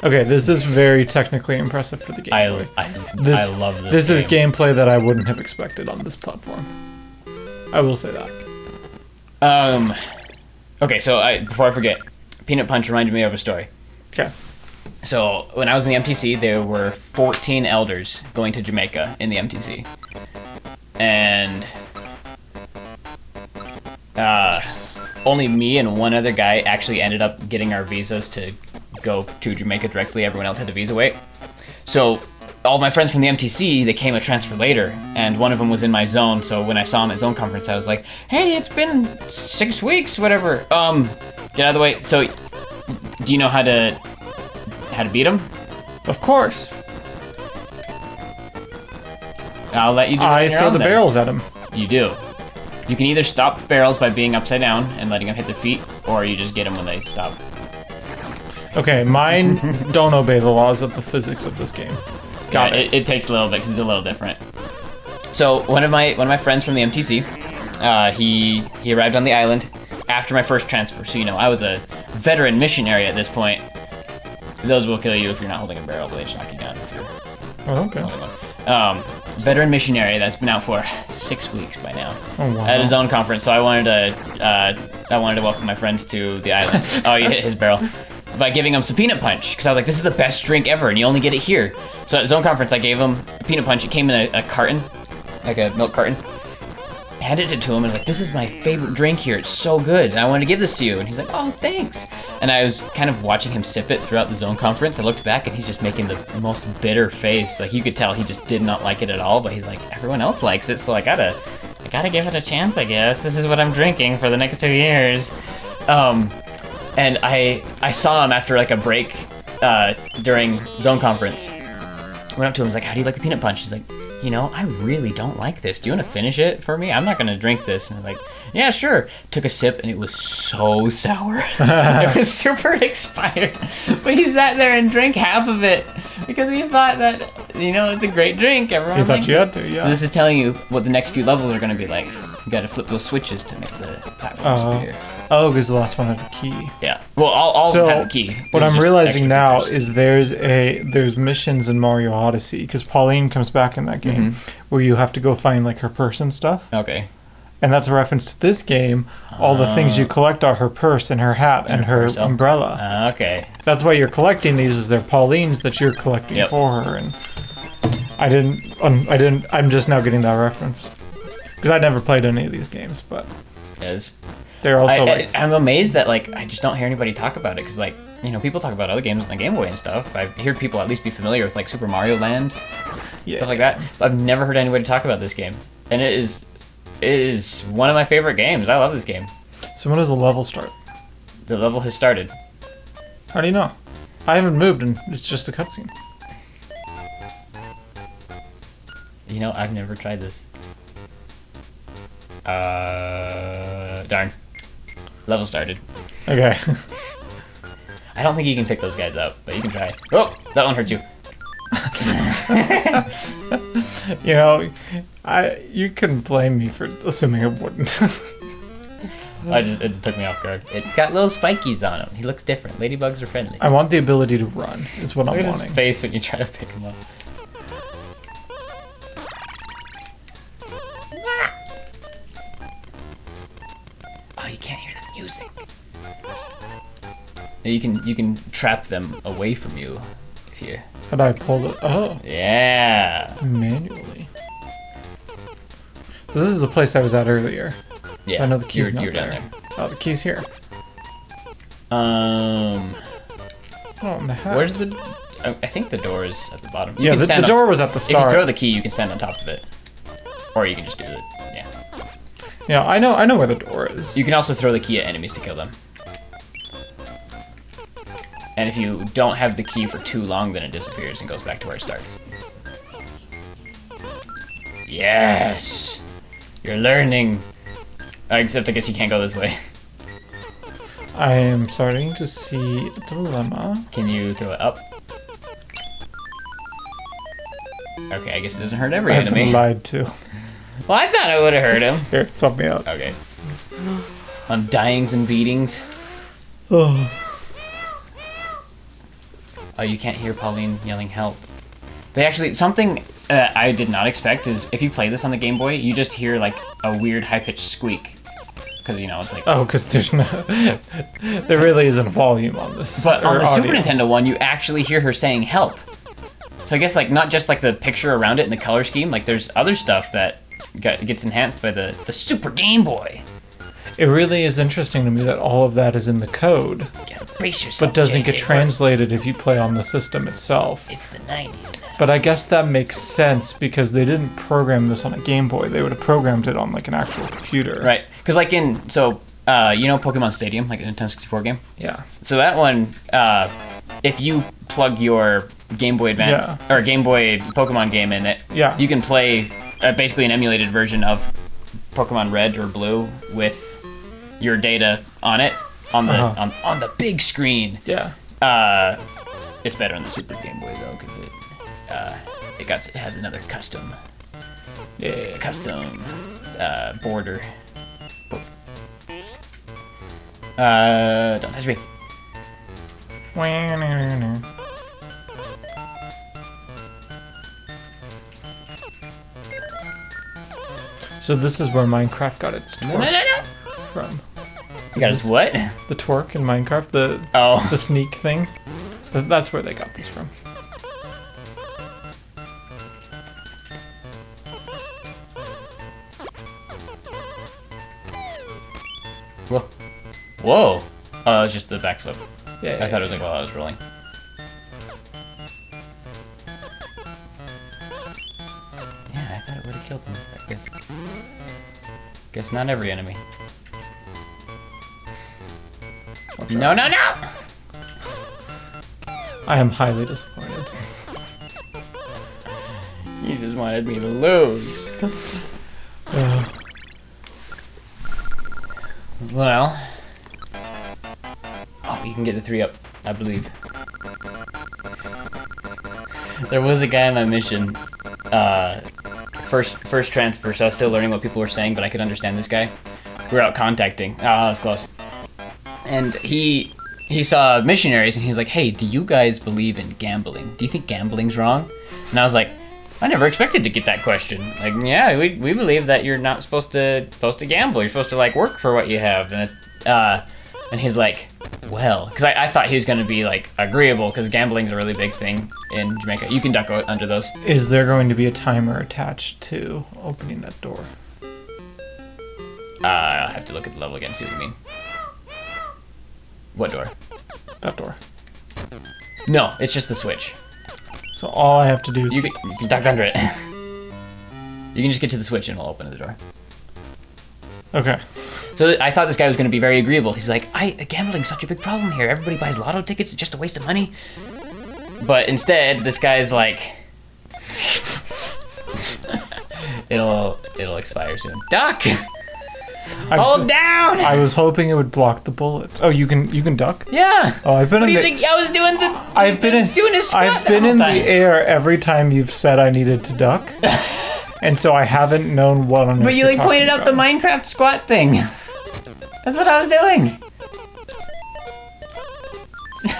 Okay, this is very technically impressive for the Game I Boy. love this This is game. gameplay that I wouldn't have expected on this platform. I will say that. Okay, so before I forget, Peanut Punch reminded me of a story. Okay. So when I was in the MTC, there were 14 elders going to Jamaica in the MTC, and only me and one other guy actually ended up getting our visas to go to Jamaica directly. Everyone else had to visa wait. So all my friends from the MTC, they came a transfer later, and one of them was in my zone. So when I saw him at zone conference, I was like, "Hey, it's been 6 weeks, whatever. Get out of the way." So, do you know how to beat him? Of course. I'll let you do it on I your throw own the then. barrels at him. You do. You can either stop barrels by being upside down and letting them hit their feet, or you just get them when they stop. Okay, mine don't obey the laws of the physics of this game. Got Yeah, it. It takes a little bit because it's a little different. So one of my friends from the MTC, he arrived on the island after my first transfer. So I was a veteran missionary at this point. Those will kill you if you're not holding a barrel, but they just knock you down if you're Oh, okay. holding one. Veteran missionary that's been out for 6 weeks by now. Oh, wow. At a zone conference. So I wanted to welcome my friends to the island. Oh, you hit his barrel. By giving him some peanut punch, because I was like, this is the best drink ever, and you only get it here. So at zone conference, I gave him a peanut punch. It came in a carton, like a milk carton. Handed it to him and was like, this is my favorite drink here. It's so good, and I wanted to give this to you. And he's like, oh, thanks. And I was kind of watching him sip it throughout the zone conference. I looked back, and he's just making the most bitter face. Like, you could tell he just did not like it at all, but he's like, everyone else likes it, so I gotta give it a chance, I guess. This is what I'm drinking for the next 2 years. And I saw him after like a break during zone conference. Went up to him, was like, how do you like the peanut punch? He's like, I really don't like this. Do you want to finish it for me? I'm not going to drink this. And I'm like, yeah, sure. Took a sip, and it was so sour. It was super expired. But he sat there and drank half of it because he thought that, it's a great drink. Everyone You thought likes you it. had to, yeah. So this is telling you what the next few levels are going to be like. You got to flip those switches to make the platforms appear. Oh, because the last one had a key. Yeah. Well, all So, of them have a key. What There's I'm just realizing extra now features. is there's missions in Mario Odyssey, because Pauline comes back in that game, where you have to go find like her purse and stuff. Okay. And that's a reference to this game. All the things you collect are her purse and her hat and her purse, oh. umbrella. Okay. That's why you're collecting these, is they're Pauline's that you're collecting Yep. for her. And I'm just now getting that reference. Because I'd never played any of these games, but Is. they're also I'm amazed that I just don't hear anybody talk about it because people talk about other games on the Game Boy and stuff. I've heard people at least be familiar with like Super Mario Land, yeah. stuff like that. But I've never heard anybody talk about this game, and it is one of my favorite games. I love this game. So when does the level start? The level has started. How do you know? I haven't moved and it's just a cutscene. I've never tried this. Darn. Level started. Okay. I don't think you can pick those guys up, but you can try. Oh, that one hurt you. You couldn't blame me for assuming it wouldn't. It took me off guard. It's got little spikies on him. He looks different. Ladybugs are friendly. I want the ability to run, is what Look I'm at wanting. his face when you try to pick him up. Oh, you can't hear the music. You can trap them away from you if you. Had I pulled it? Oh, Yeah. manually. This is the place I was at earlier. Yeah. I know the key's not you're down there. there. Oh, the key's here. Um, Oh, in the heck? where's the? I think the door is at the bottom. You Yeah, can the stand door on, was at the If you start. throw the key, you can stand on top of it, or you can just do it. Yeah. Yeah, I know where the door is. You can also throw the key at enemies to kill them. And if you don't have the key for too long, then it disappears and goes back to where it starts. Yes! You're learning! Except I guess you can't go this way. I am starting to see a dilemma. Can you throw it up? Okay, I guess it doesn't hurt every I've been enemy. lied to. Well, I thought it would have hurt him. Here, swap me out. Okay. On dyings and beatings. Oh. Oh, you can't hear Pauline yelling help. They actually, something I did not expect is if you play this on the Game Boy, you just hear like a weird high-pitched squeak. Because, you know, it's like... Oh, because there's no... there really isn't volume on this. But on or the Super audio. Nintendo one, you actually hear her saying help. So I guess like not just like the picture around it and the color scheme, like there's other stuff that gets enhanced by the Super Game Boy. It really is interesting to me that all of that is in the code, You gotta brace yourself. but doesn't get JK. translated if you play on the system itself. It's the 90s now. But I guess that makes sense because they didn't program this on a Game Boy. They would have programmed it on like an actual computer. Right. Because like you know Pokemon Stadium, like a Nintendo 64 game? Yeah. So that one, if you plug your Game Boy Advance or Game Boy Pokemon game in it, Yeah. you can play basically an emulated version of Pokemon Red or Blue with your data on it on the on the big screen. Yeah. It's better on the Super Game Boy though because it has another custom border. Don't touch me. So this is where Minecraft got its No, torque no, no, no. from. You got his what? The torque in Minecraft, the Oh. sneak thing. That's where they got this from. Whoa. Whoa. Oh, it's just the backflip. Yeah. I thought it was like while I was rolling. Yeah, I thought it would have killed him. I guess. Guess not every enemy. No, no, no! I am highly disappointed. You just wanted me to lose. Well. Oh, you can get the 3 up, I believe. There was a guy on my mission. First transfer, so I was still learning what people were saying, but I could understand this guy. We were out contacting. Oh, that was close. And he saw missionaries, and he's like, "Hey, do you guys believe in gambling? Do you think gambling's wrong?" And I was like, I never expected to get that question. Like, yeah, we believe that you're not supposed to gamble. You're supposed to like work for what you have. And he's like, well, because I thought he was going to be like agreeable because gambling's a really big thing in Jamaica. You can duck under those. Is there going to be a timer attached to opening that door? I'll have to look at the level again and see what you mean. What door? That door. No, it's just the switch. So all I have to do is You can duck under it. You can just get to the switch and it'll open the door. Okay. So I thought this guy was going to be very agreeable. He's like, gambling's such a big problem here. Everybody buys lotto tickets. It's just a waste of money. But instead, this guy's like, it'll expire soon. Duck! Hold down! I was hoping it would block the bullets. Oh, you can duck? Yeah. Oh, I've been What in do you the think? I was doing the. I've been in doing his squat I've been the in whole the time. air every time you've said I needed to duck. And so I haven't known what on earth But you you're like pointed talking out the about. Minecraft squat thing. That's what I was doing.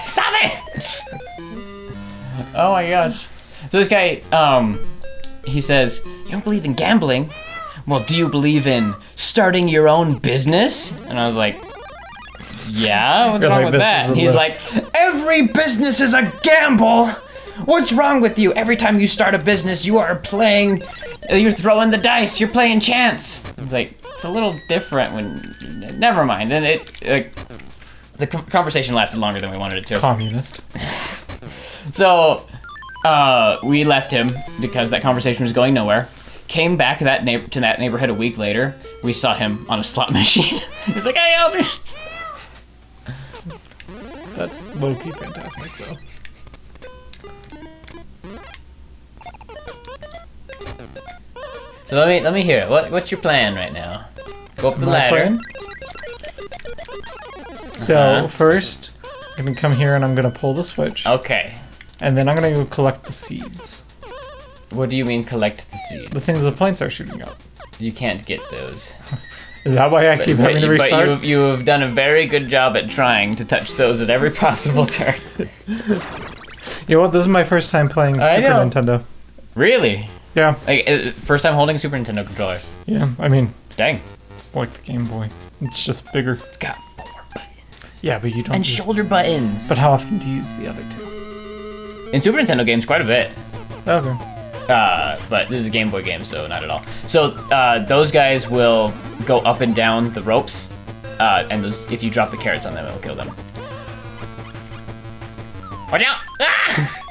Stop it! Oh my gosh. So this guy, he says, "You don't believe in gambling? Well, do you believe in starting your own business?" And I was like, "Yeah, what's You're wrong like, with this that?" is And a he's li- like, "Every business is a gamble. What's wrong with you? Every time you start a business, you are playing, you're throwing the dice, you're playing chance. It's like, it's a little different when, never mind. And the conversation lasted longer than we wanted it to. Communist. So, we left him because that conversation was going nowhere. Came back to that neighborhood a week later. We saw him on a slot machine. He's like, hey, Elders. That's low-key fantastic, though. So let me hear it. What's your plan right now? Go up the My ladder. plan? So first, I'm gonna come here and I'm gonna pull the switch, Okay. and then I'm gonna go collect the seeds. What do you mean collect the seeds? The things the planes are shooting up. You can't get those. Is that why I keep having to restart? But you have done a very good job at trying to touch those at every possible turn. You know what? This is my first time playing Super Nintendo. Really? Yeah. Like, first time holding a Super Nintendo controller. Yeah. I mean, Dang. it's like the Game Boy. It's just bigger. It's got 4 buttons. Yeah, but you don't. And shoulder buttons. But how often do you use the other two? In Super Nintendo games, quite a bit. Okay. But this is a Game Boy game, so not at all. So those guys will go up and down the ropes, and if you drop the carrots on them, it'll kill them. Watch out! Ah!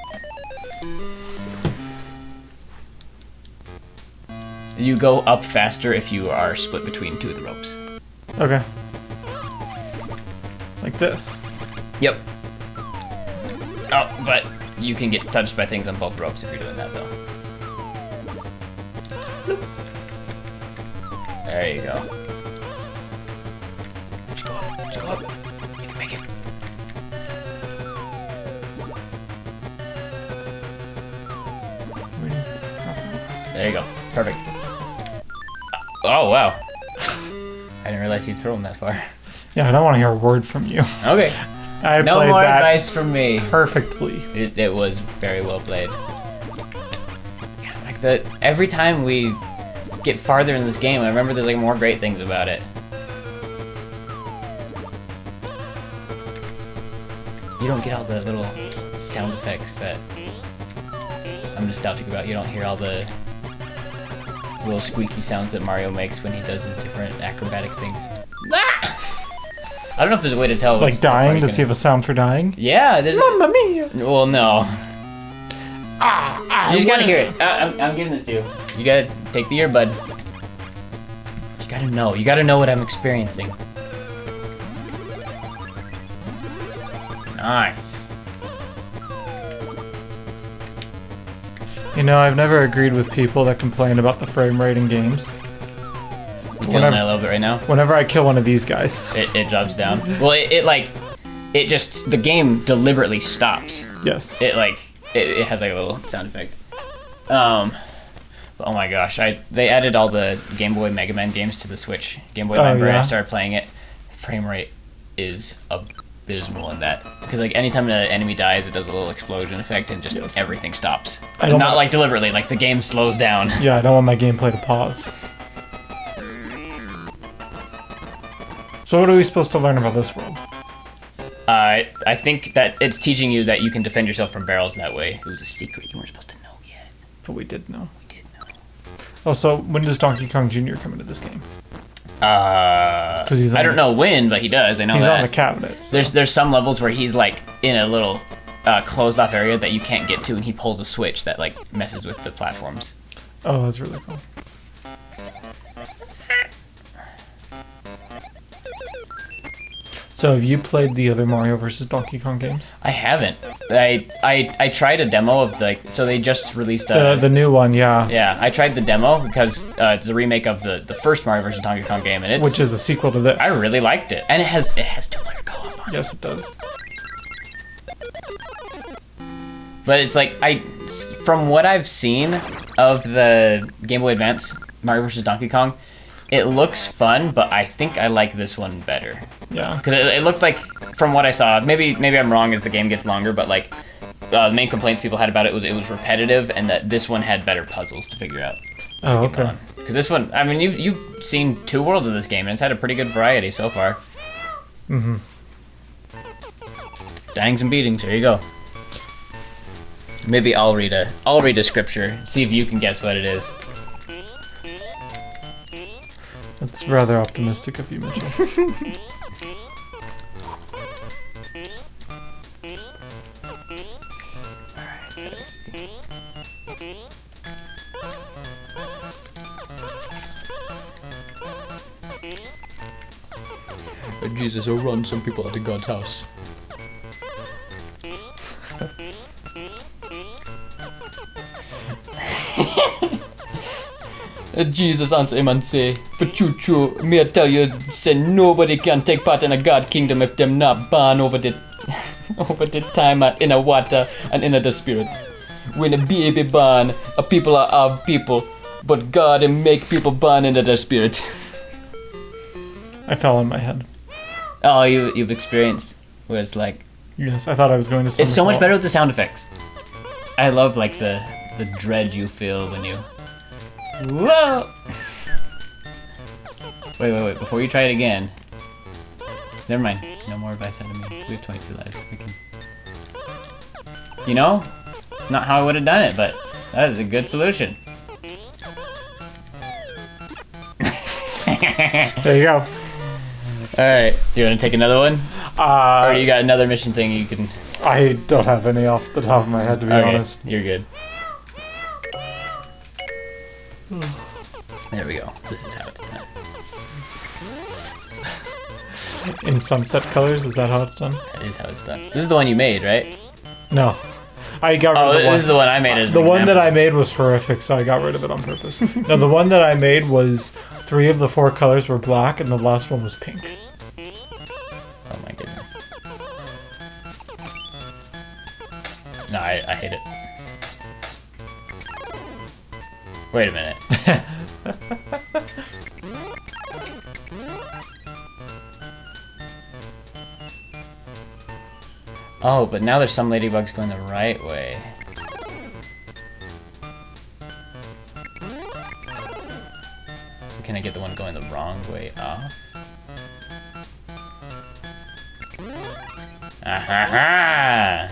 You go up faster if you are split between 2 of the ropes. Okay. Like this. Yep. Oh, but you can get touched by things on both ropes if you're doing that, though. Bloop. There you go. Just go up. Just go up. You can make it. There you go. Perfect. Oh, wow. I didn't realize you'd throw them that far. Yeah, I don't want to hear a word from you. Okay. I No played more that advice from me. perfectly. It was very well played. Like every time we get farther in this game, I remember there's like more great things about it. You don't get all the little sound effects that I'm nostalgic about. You don't hear all the little squeaky sounds that Mario makes when he does his different acrobatic things. Ah! I don't know if there's a way to tell. Like dying? Does he have a sound for dying? Yeah, there's. Mamma mia! Well, no. You just gotta hear it. I'm giving this to you. You gotta take the earbud. You gotta know. You gotta know what I'm experiencing. Nice. You know, I've never agreed with people that complain about the frame rate in games. You feeling that a little bit right now? Whenever I kill one of these guys. It drops down. Well, it just, the game deliberately stops. Yes. It has like a little sound effect. Oh my gosh, they added all the Game Boy Mega Man games to the Switch Game Boy library. Yeah? I started playing it. Frame rate is abysmal in that, because like anytime an enemy dies, it does a little explosion effect and just everything stops. Not like deliberately, like the game slows down. Yeah, I don't want my gameplay to pause. So what are we supposed to learn about this world? I think that it's teaching you that you can defend yourself from barrels that way. It was a secret you weren't supposed to know yet. But we did know. We did know. Oh, so when does Donkey Kong Jr. come into this game? Because I don't know when, but he does. I know he's that. on the cabinets. There's some levels where he's like in a little closed off area that you can't get to, and he pulls a switch that like messes with the platforms. Oh, that's really cool. So have you played the other Mario vs. Donkey Kong games? I haven't. I tried a demo of so they just released The new one, yeah. Yeah, I tried the demo because it's a remake of the first Mario vs. Donkey Kong game, and Which is the sequel to this. I really liked it, and it has 2-player co-op on it. Yes, it does. But it's like from what I've seen of the Game Boy Advance Mario vs. Donkey Kong, it looks fun, but I think I like this one better. Yeah. Because it looked like, from what I saw, maybe I'm wrong as the game gets longer, but like the main complaints people had about it was repetitive, and that this one had better puzzles to figure out. Oh, okay. Because this one, I mean, you've seen 2 worlds of this game, and it's had a pretty good variety so far. Mm-hmm. Dangs and beatings, there you go. Maybe I'll read a scripture. See if you can guess what it is. That's rather optimistic of you, Mitchell. Let's see. Jesus will run some people out of God's house. Jesus answered him and say, for true, me I tell you, say nobody can take part in a God kingdom if them not born over the over the time and in the water and in the spirit. When a baby born, a people are of people, but God and make people born into the spirit. I fell on my head. Oh, you've experienced what it's like. Yes, I thought I was going to somersault. It's so much better with the sound effects. I love like the dread you feel when you. Whoa! Wait, before you try it again. Never mind. No more by side of me. We have 22 lives. We can. You know? It's not how I would have done it, but that is a good solution. There you go. Alright, you want to take another one? Or you Uh, got another mission thing you can... I don't have any off the top of my head, to be honest. You're good. There we go. This is how it's done. In sunset colors, is that how it's done? That is how it's done. This is the one you made, right? No. I got rid Oh, of the one. this is the one I made as The an one that example. I made was horrific, so I got rid of it on purpose. No, the one that I made was 3 of the 4 colors were black, and the last one was pink. Oh my goodness. No, I hate it. Wait a minute. Oh, but now there's some ladybugs going the right way. So can I get the one going the wrong way off? Ahaha!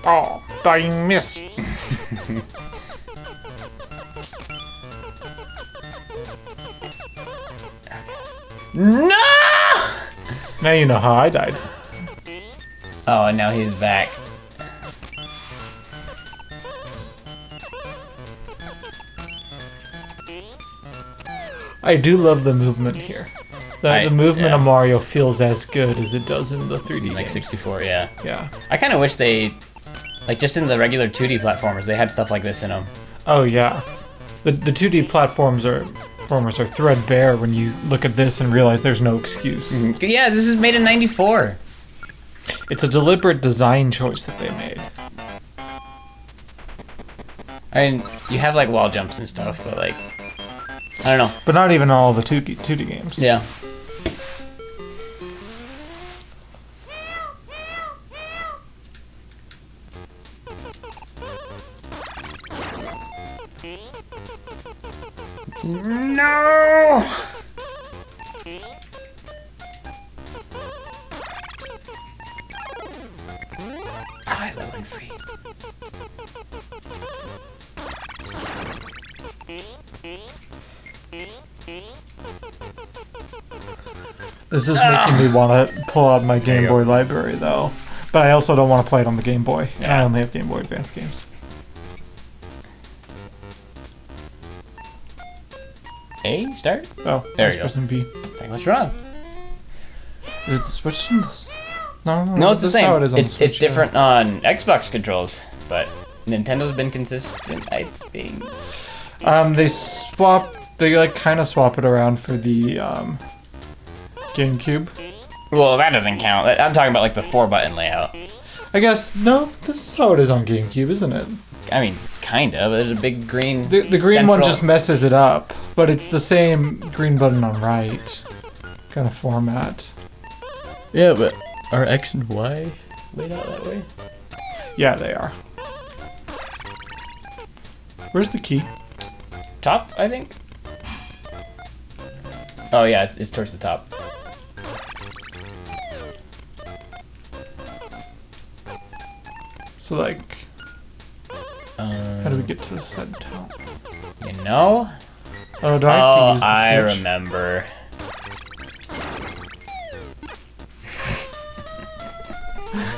Oh, dying miss. No! Now you know how I died. Oh, and now he's back. I do love the movement here. The movement of Mario feels as good as it does in the 3D Like games. 64, yeah. Yeah. I kind of wish they, like, just in the regular 2D platformers, they had stuff like this in them. Oh yeah. The 2D platformers are threadbare when you look at this and realize there's no excuse. Yeah, this was made in '94. It's a deliberate design choice that they made. I mean, you have like wall jumps and stuff, but like, I don't know. But not even all the 2D games. Yeah. No! I let one free. This is making me want to pull out my Game you Boy library, though. But I also don't want to play it on the Game Boy. And I Yeah. only have Game Boy Advance games. A, start? Oh, There I was you go. pressing B. It's like, what's wrong? Is it switched in this? No, No, it's the this is same. how it is on the It's Switch, yeah. different on Xbox controls, but Nintendo's been consistent, I think. They like kind of swap it around for the GameCube. Well, that doesn't count. I'm talking about like the 4-button layout. I guess, no, this is how it is on GameCube, isn't it? I mean, kind of. There's a big green. The green one central- just messes it up, but it's the same green button on right kind of format. Yeah, but are X and Y laid out that way? Yeah, they are. Where's the key? Top, I think. Oh yeah, it's towards the top. So like, how do we get to the said top? You know? Oh, do I have to use the I switch? remember.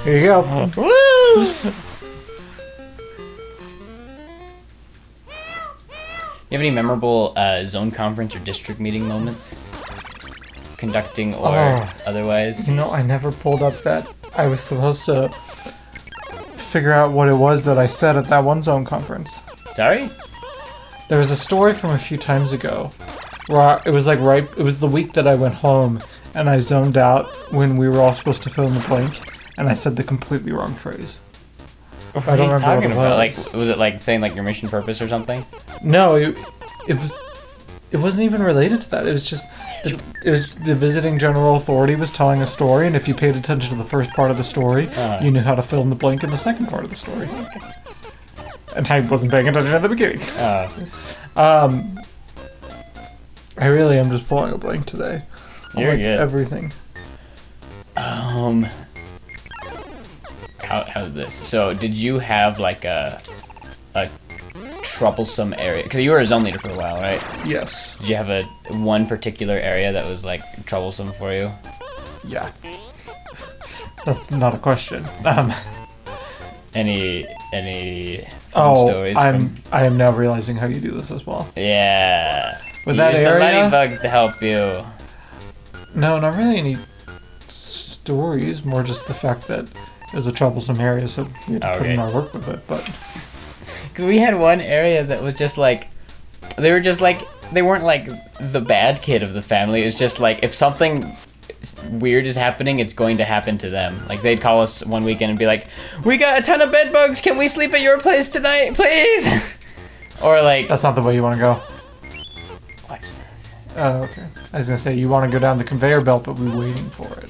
Here you go. Woo! You have any memorable zone conference or district meeting moments? Conducting or otherwise? You know, I never pulled up that. I was supposed to figure out what it was that I said at that one zone conference. Sorry? There was a story from a few times ago where it was like it was the week that I went home and I zoned out when we were all supposed to fill in the blank and I said the completely wrong phrase. What I don't are you remember talking what it about? Like, was. was it like saying like your mission purpose or something? No, it wasn't even related to that. It was just it was the visiting general authority was telling a story, and if you paid attention to the first part of the story, you knew how to fill in the blank in the second part of the story. And I wasn't paying attention at the beginning. I really am just pulling a blank today. You're like good. Everything. How's this? So, did you have like a troublesome area? Because you were a zone leader for a while, right? Yes. Did you have one particular area that was like troublesome for you? Yeah. That's not a question. Any fun stories? I am now realizing how you do this as well. Yeah. With You that used the area? ladybugs to help you. No, not really any stories. More just the fact that it was a troublesome area, so we had to put in our work with it. But Because we had one area that was just like, they weren't like the bad kid of the family. It was just like, if something weird is happening, it's going to happen to them. Like, they'd call us one weekend and be like, we got a ton of bed bugs. Can we sleep at your place tonight, please? Or like, that's not the way you want to go. watch this. Oh, okay. I was gonna say you want to go down the conveyor belt, but we're waiting for it.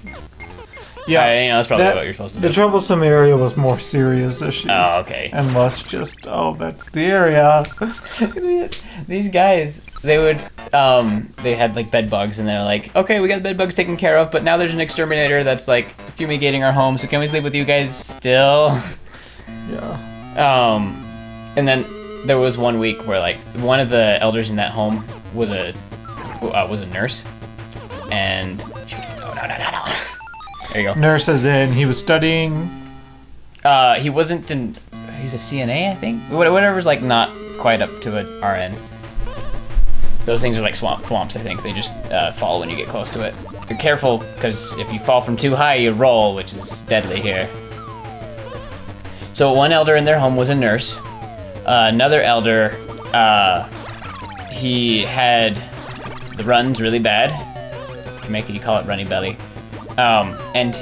Yeah, that's probably what you're supposed to do. The troublesome area was more serious issues. Oh, okay. And less just, that's the area. These guys, they would, they had like bed bugs, and they're like, okay, we got the bed bugs taken care of, but now there's an exterminator that's like fumigating our home, so can we sleep with you guys still? Yeah. And then there was one week where like one of the elders in that home was a nurse, and no. There you go. Nurse as in he was studying. He wasn't in. He's a CNA, I think. Whatever's like not quite up to an RN. Those things are like swamps. I think they just fall when you get close to it. Be careful, because if you fall from too high, you roll, which is deadly here. So one elder in their home was a nurse. Another elder, he had the runs really bad. Jamaica, you call it runny belly. And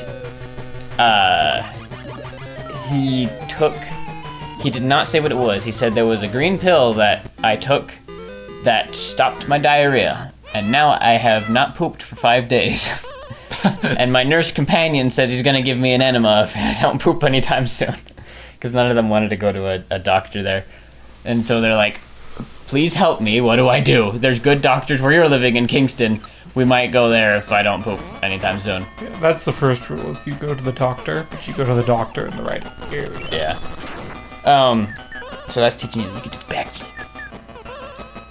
he did not say what it was. He said there was a green pill that I took that stopped my diarrhea, and now I have not pooped for 5 days. And my nurse companion says he's gonna give me an enema if I don't poop anytime soon. Because none of them wanted to go to a doctor there. And so they're like, please help me, what do I do? There's good doctors where you're living in Kingston. We might go there if I don't poop anytime soon. Yeah, that's the first rule, is you go to the doctor, but you go to the doctor in the right area. Yeah. So that's teaching you that you can do backflip.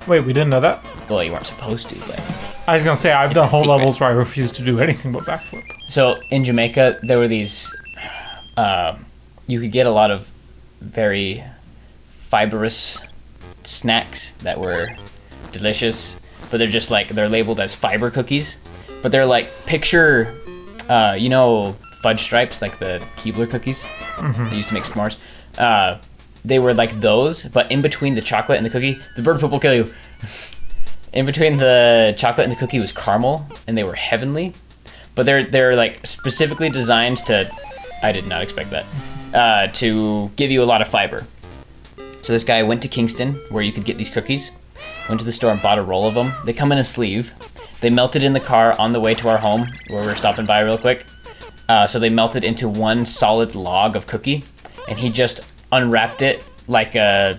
Wait, we didn't know that? Well, you weren't supposed to, but... I was gonna say, I've done a whole secret. levels where I refuse to do anything but backflip. So, in Jamaica, there were these... you could get a lot of very fibrous snacks that were delicious, but they're just like, they're labeled as fiber cookies, but they're like, picture, fudge stripes, like the Keebler cookies. They used to make s'mores. They were like those, but in between the chocolate and the cookie, the bird poop will kill you. In between the chocolate and the cookie was caramel, and they were heavenly, but they're like specifically designed to, I did not expect that, to give you a lot of fiber. So this guy went to Kingston, where you could get these cookies, went to the store and bought a roll of them. They come in a sleeve. They melted in the car on the way to our home, where we were stopping by real quick. So they melted into one solid log of cookie, and he just unwrapped it like a...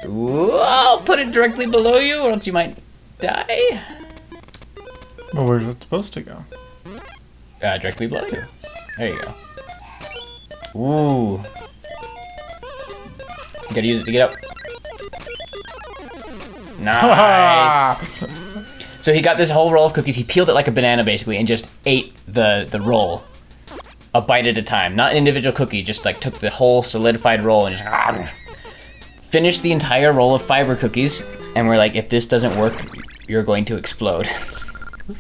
I'll put it directly below you, or else you might die. Well, where's it supposed to go? Directly below you. There you go. Ooh. You gotta use it to get up. Nice. So he got this whole roll of cookies. He peeled it like a banana, basically, and just ate the roll a bite at a time. Not an individual cookie, just like took the whole solidified roll and just finished the entire roll of fiber cookies. And we're like, if this doesn't work, you're going to explode. And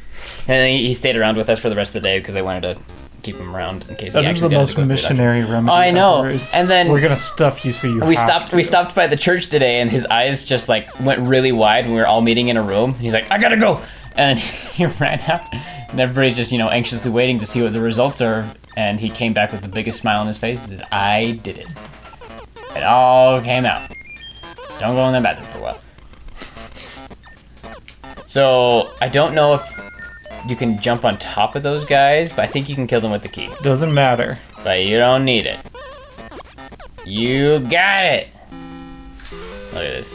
then he stayed around with us for the rest of the day because they wanted to keep him around in case he That is the actually most missionary remedy. I know. Ever. And then we're gonna stuff you so you. we stopped by the church today, and his eyes just like went really wide when we were all meeting in a room. He's like, I gotta go, and he ran out, and everybody's just anxiously waiting to see what the results are. And he came back with the biggest smile on his face and said, I did it. It all came out. Don't go in the bathroom for a while. So I don't know if you can jump on top of those guys, but I think you can kill them with the key. Doesn't matter. But you don't need it. You got it! Look at this.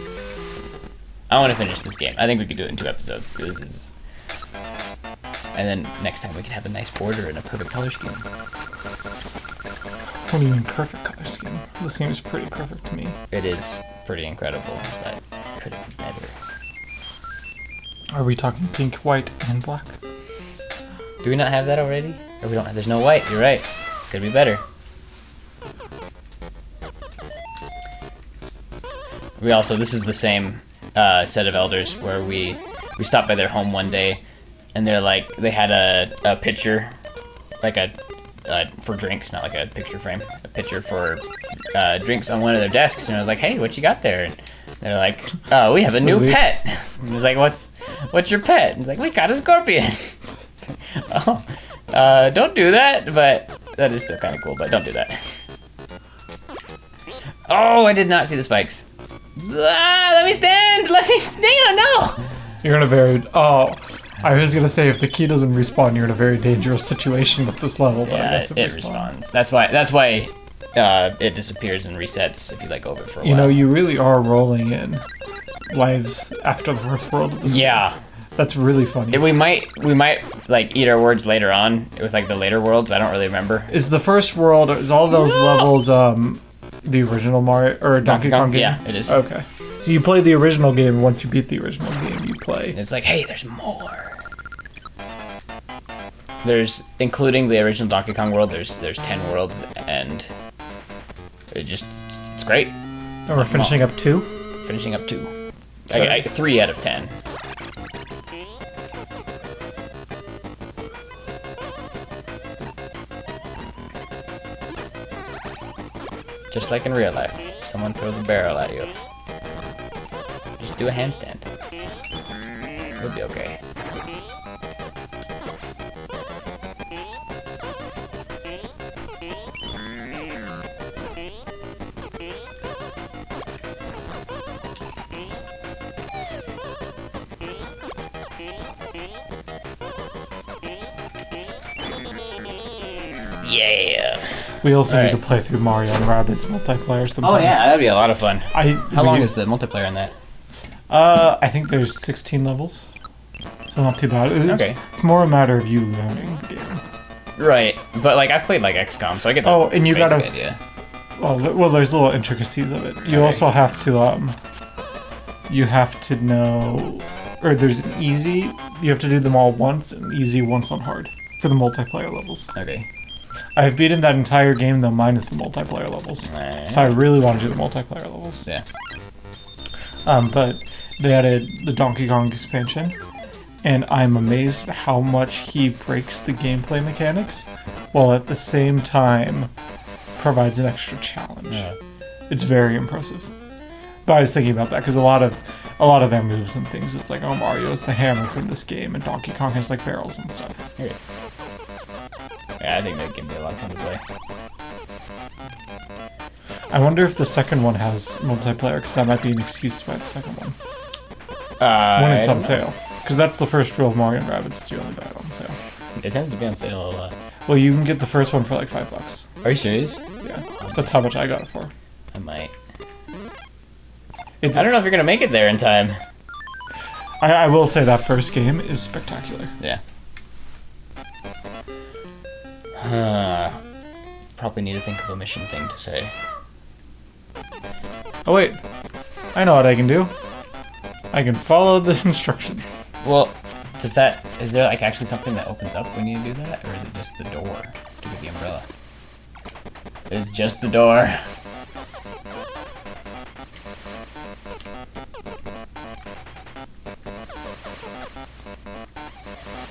I want to finish this game. I think we could do it in 2 episodes. This is... And then next time we can have a nice border and a perfect color scheme. What do you mean perfect color scheme? This seems pretty perfect to me. It is pretty incredible, but could it be better? Are we talking pink, white, and black? Do we not have that already? Or we don't have, there's no white, you're right. Could be better. We also, this is the same set of elders where we stopped by their home one day, and they're like, they had a pitcher, like for drinks, not like a picture frame, a pitcher for drinks on one of their desks, and I was like, hey, what you got there? And they're like, oh, we have a new pet. And I was like, what's your pet? And he's like, we got a scorpion. Oh, don't do that, but that is still kind of cool, but don't do that. Oh, I did not see the spikes. Ah, let me stand! Let me stand! No! You're in a very... Oh, I was going to say, if the key doesn't respawn, you're in a very dangerous situation with this level, but I Yeah, guess it it respawns. That's why it disappears and resets if you let go of it for a while. You know, you really are rolling in lives after the first world of this Yeah. game. That's really funny. We might like eat our words later on with like the later worlds. I don't really remember. Is the first world, is all those levels the original Mario or Donkey Kong game? Yeah, it is. Okay. So you play the original game, and once you beat the original game, you play. It's like, hey, there's more. There's, including the original Donkey Kong world, there's 10 worlds, and it's great. And we're finishing up 2? Finishing up 2. Okay. 3 out of 10. Just like in real life, someone throws a barrel at you. Just do a handstand. You'll be okay. Yeah. We also need Alright. to play through Mario and Rabbids multiplayer sometime. Oh yeah, that'd be a lot of fun. How long we- is the multiplayer in that? I think there's 16 levels. So not too bad. Okay. It's more a matter of you learning the game. Right, but like I've played like XCOM, so I get the Oh, and you basic gotta- idea. Well, there's little intricacies of it. You Okay. also have to, you have to know, or there's an easy, you have to do them all once, and easy once on hard, for the multiplayer levels. Okay. I've beaten that entire game, though, minus the multiplayer levels. So I really want to do the multiplayer levels. Yeah. But they added the Donkey Kong expansion, and I'm amazed at how much he breaks the gameplay mechanics, while at the same time provides an extra challenge. Yeah. It's very impressive. But I was thinking about that because a lot of their moves and things, it's like, oh, Mario is the hammer from this game, and Donkey Kong has like barrels and stuff. Okay. Yeah, I think that can be a lot of fun to play. I wonder if the second one has multiplayer, because that might be an excuse to buy the second one when it's on sale. Because that's the first rule of Mario and Rabbids, is you only buy it on sale. It tends to be on sale a lot. Well, you can get the first one for like $5. Are you serious? Yeah, that's how much I got it for. I might. I I don't know if you're gonna make it there in time. I will say that first game is spectacular. Yeah. Probably need to think of a mission thing to say. Oh wait, I know what I can do. I can follow the instructions. Well, is there like actually something that opens up when you do that, or is it just the door to get the umbrella? It's just the door.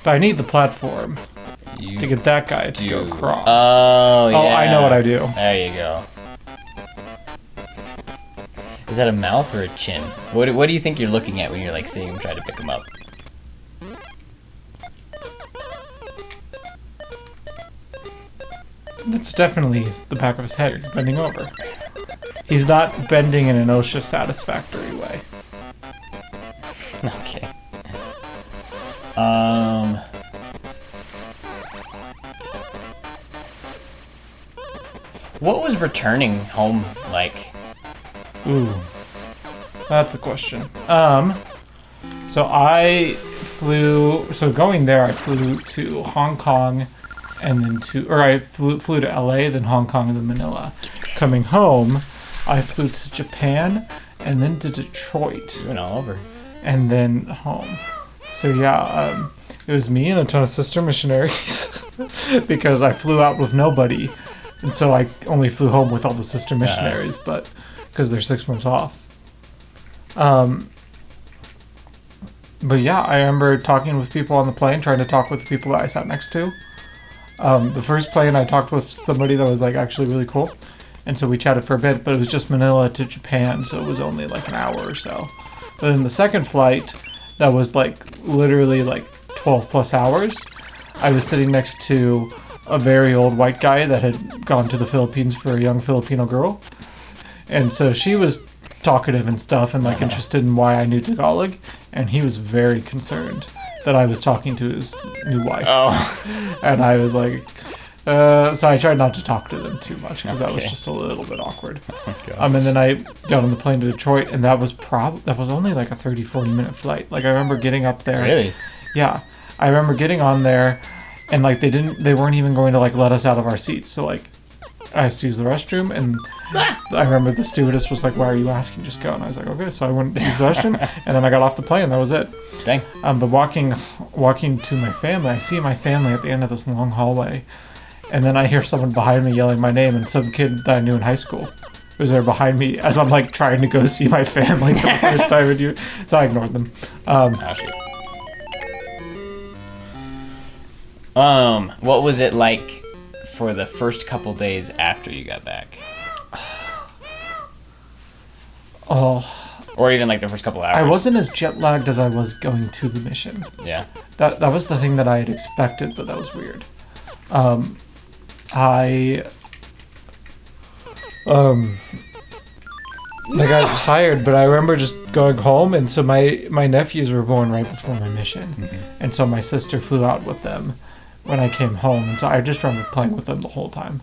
But I need the platform to get that guy to go across. Oh, yeah. Oh, I know what I do. There you go. Is that a mouth or a chin? What do you think you're looking at when you're like seeing him try to pick him up? That's definitely the back of his head. He's bending over. He's not bending in an OSHA satisfactory way. Okay. What was returning home like? Ooh, that's a question. So going there, I flew to Hong Kong, and then I flew to LA, then Hong Kong, and then Manila. Coming home, I flew to Japan, and then to Detroit. You went all over. And then home. So yeah, it was me and a ton of sister missionaries because I flew out with nobody, and so I only flew home with all the sister missionaries, but because they're 6 months off. But yeah, I remember talking with people on the plane, trying to talk with the people that I sat next to. The first plane I talked with somebody that was like actually really cool, and so we chatted for a bit, but it was just Manila to Japan, so it was only like an hour or so. But then the second flight, that was like literally like 12 plus hours, I was sitting next to a very old white guy that had gone to the Philippines for a young Filipino girl. And so she was talkative and stuff and like interested in why I knew Tagalog, and he was very concerned that I was talking to his new wife. Oh. And I was like, so I tried not to talk to them too much because that was just a little bit awkward. And then I got on the plane to Detroit, and that was only like a 30-40 minute flight. Like I remember getting up there. Really? Yeah. I remember getting on there, and like they weren't even going to like let us out of our seats. So like I had to use the restroom, and I remember the stewardess was like, "Why are you asking? Just go." And I was like, "Okay." So I went to use the restroom, and then I got off the plane. That was it. Dang. But walking to my family, I see my family at the end of this long hallway, and then I hear someone behind me yelling my name, and some kid that I knew in high school was there behind me as I'm like trying to go see my family for the first time in years. So I ignored them. What was it like for the first couple days after you got back? Oh. Or even like the first couple hours. I wasn't as jet lagged as I was going to the mission. Yeah. That was the thing that I had expected, but that was weird. I was tired, but I remember just going home, and so my nephews were born right before my mission, and so my sister flew out with them when I came home, and so I just remember playing with them the whole time,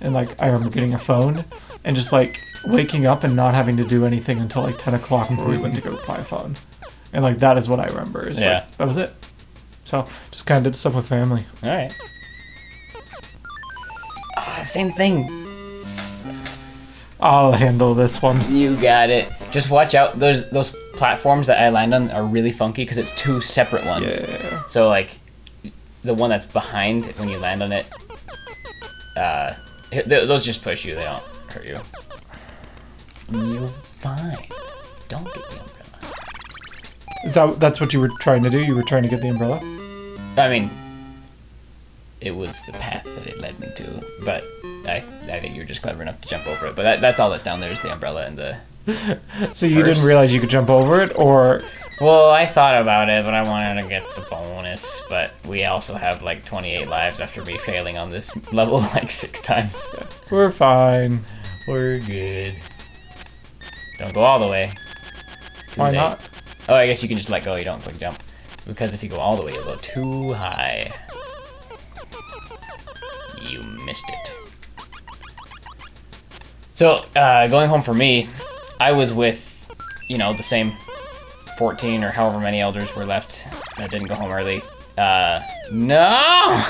and like I remember getting a phone and just like waking up and not having to do anything until like 10 o'clock before we went to go buy a phone, and like that is what I remember. Is like, that was it. So just kind of did stuff with family. All right. Same thing. I'll handle this one. You got it. Just watch out. Those platforms that I land on are really funky because it's two separate ones. Yeah. So like, the one that's behind when you land on it, those just push you. They don't hurt you. You're fine. Don't get the umbrella. That's what you were trying to do? You were trying to get the umbrella? I mean, it was the path that it led me to, but I think you're just clever enough to jump over it. But that's all that's down there is the umbrella and the... So you didn't realize you could jump over it, or... Well, I thought about it, but I wanted to get the bonus, but we also have like 28 lives after me failing on this level like 6 times. We're fine. We're good. Don't go all the way. Why not? Oh, I guess you can just let go, you don't click jump. Because if you go all the way, you'll go too high. You missed it. So, going home for me, I was with, the same 14 or however many elders were left that didn't go home early. No!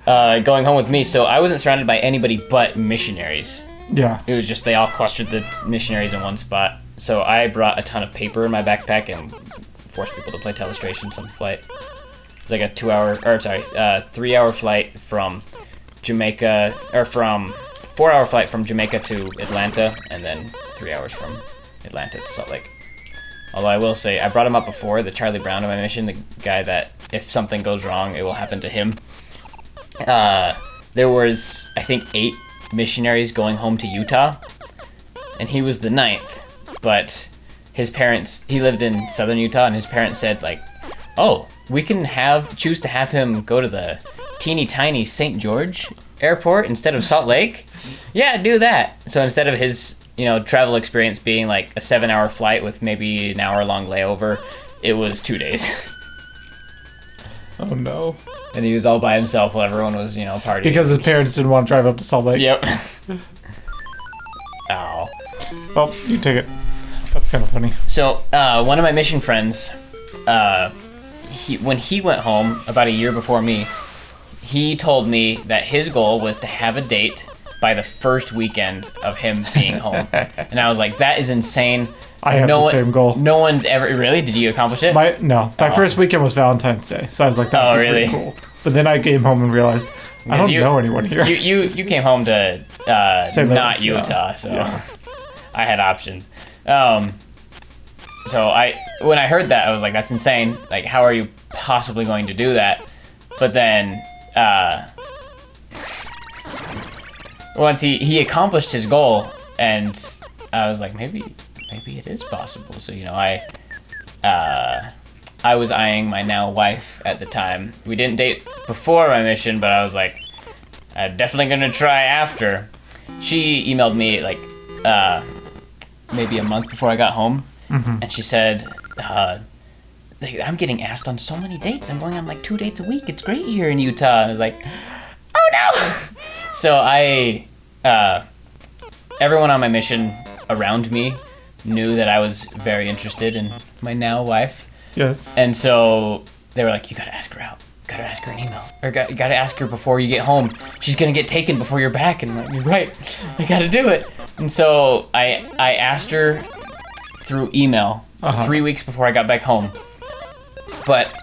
Going home with me, so I wasn't surrounded by anybody but missionaries. Yeah. It was just they all clustered the missionaries in one spot. So I brought a ton of paper in my backpack and forced people to play Telestrations on the flight. It's like a 3-hour flight from Jamaica, or from 4-hour flight from Jamaica to Atlanta, and then 3 hours from Atlanta to Salt Lake. Although I will say, I brought him up before, the Charlie Brown of my mission, the guy that if something goes wrong, it will happen to him. There was, I think, 8 missionaries going home to Utah, and he was the 9th. But his parents, he lived in southern Utah, and his parents said, like, oh, we can choose to have him go to the teeny tiny St. George airport instead of Salt Lake. Yeah, do that. So instead of his, travel experience being like a 7-hour flight with maybe an hour-long layover, it was 2 days. Oh no. And he was all by himself while everyone was, partying. Because his parents didn't want to drive up to Salt Lake. Yep. Ow. Well, you take it. That's kind of funny. So, one of my mission friends, when he went home about a year before me, he told me that his goal was to have a date by the first weekend of him being home. And I was like, that is insane. I have the same goal. No one's ever... Really? Did you accomplish it? My first weekend was Valentine's Day, so I was like, that would be pretty cool. But then I came home and realized, I don't know anyone here. You came home to not Utah, so yeah. I had options. So when I heard that, I was like, that's insane. Like, how are you possibly going to do that? But then, once he accomplished his goal, and I was like, maybe it is possible. So, I was eyeing my now wife at the time. We didn't date before my mission, but I was like, I'm definitely gonna try after. She emailed me like maybe a month before I got home, and she said, I'm getting asked on so many dates. I'm going on like 2 dates a week. It's great here in Utah. And I was like, oh no! So everyone on my mission around me knew that I was very interested in my now wife. Yes. And so they were like, you gotta ask her out. Gotta ask her an email. Or you gotta ask her before you get home. She's gonna get taken before you're back. And I'm like, you're right. I gotta do it. And so I asked her through email 3 weeks before I got back home. But,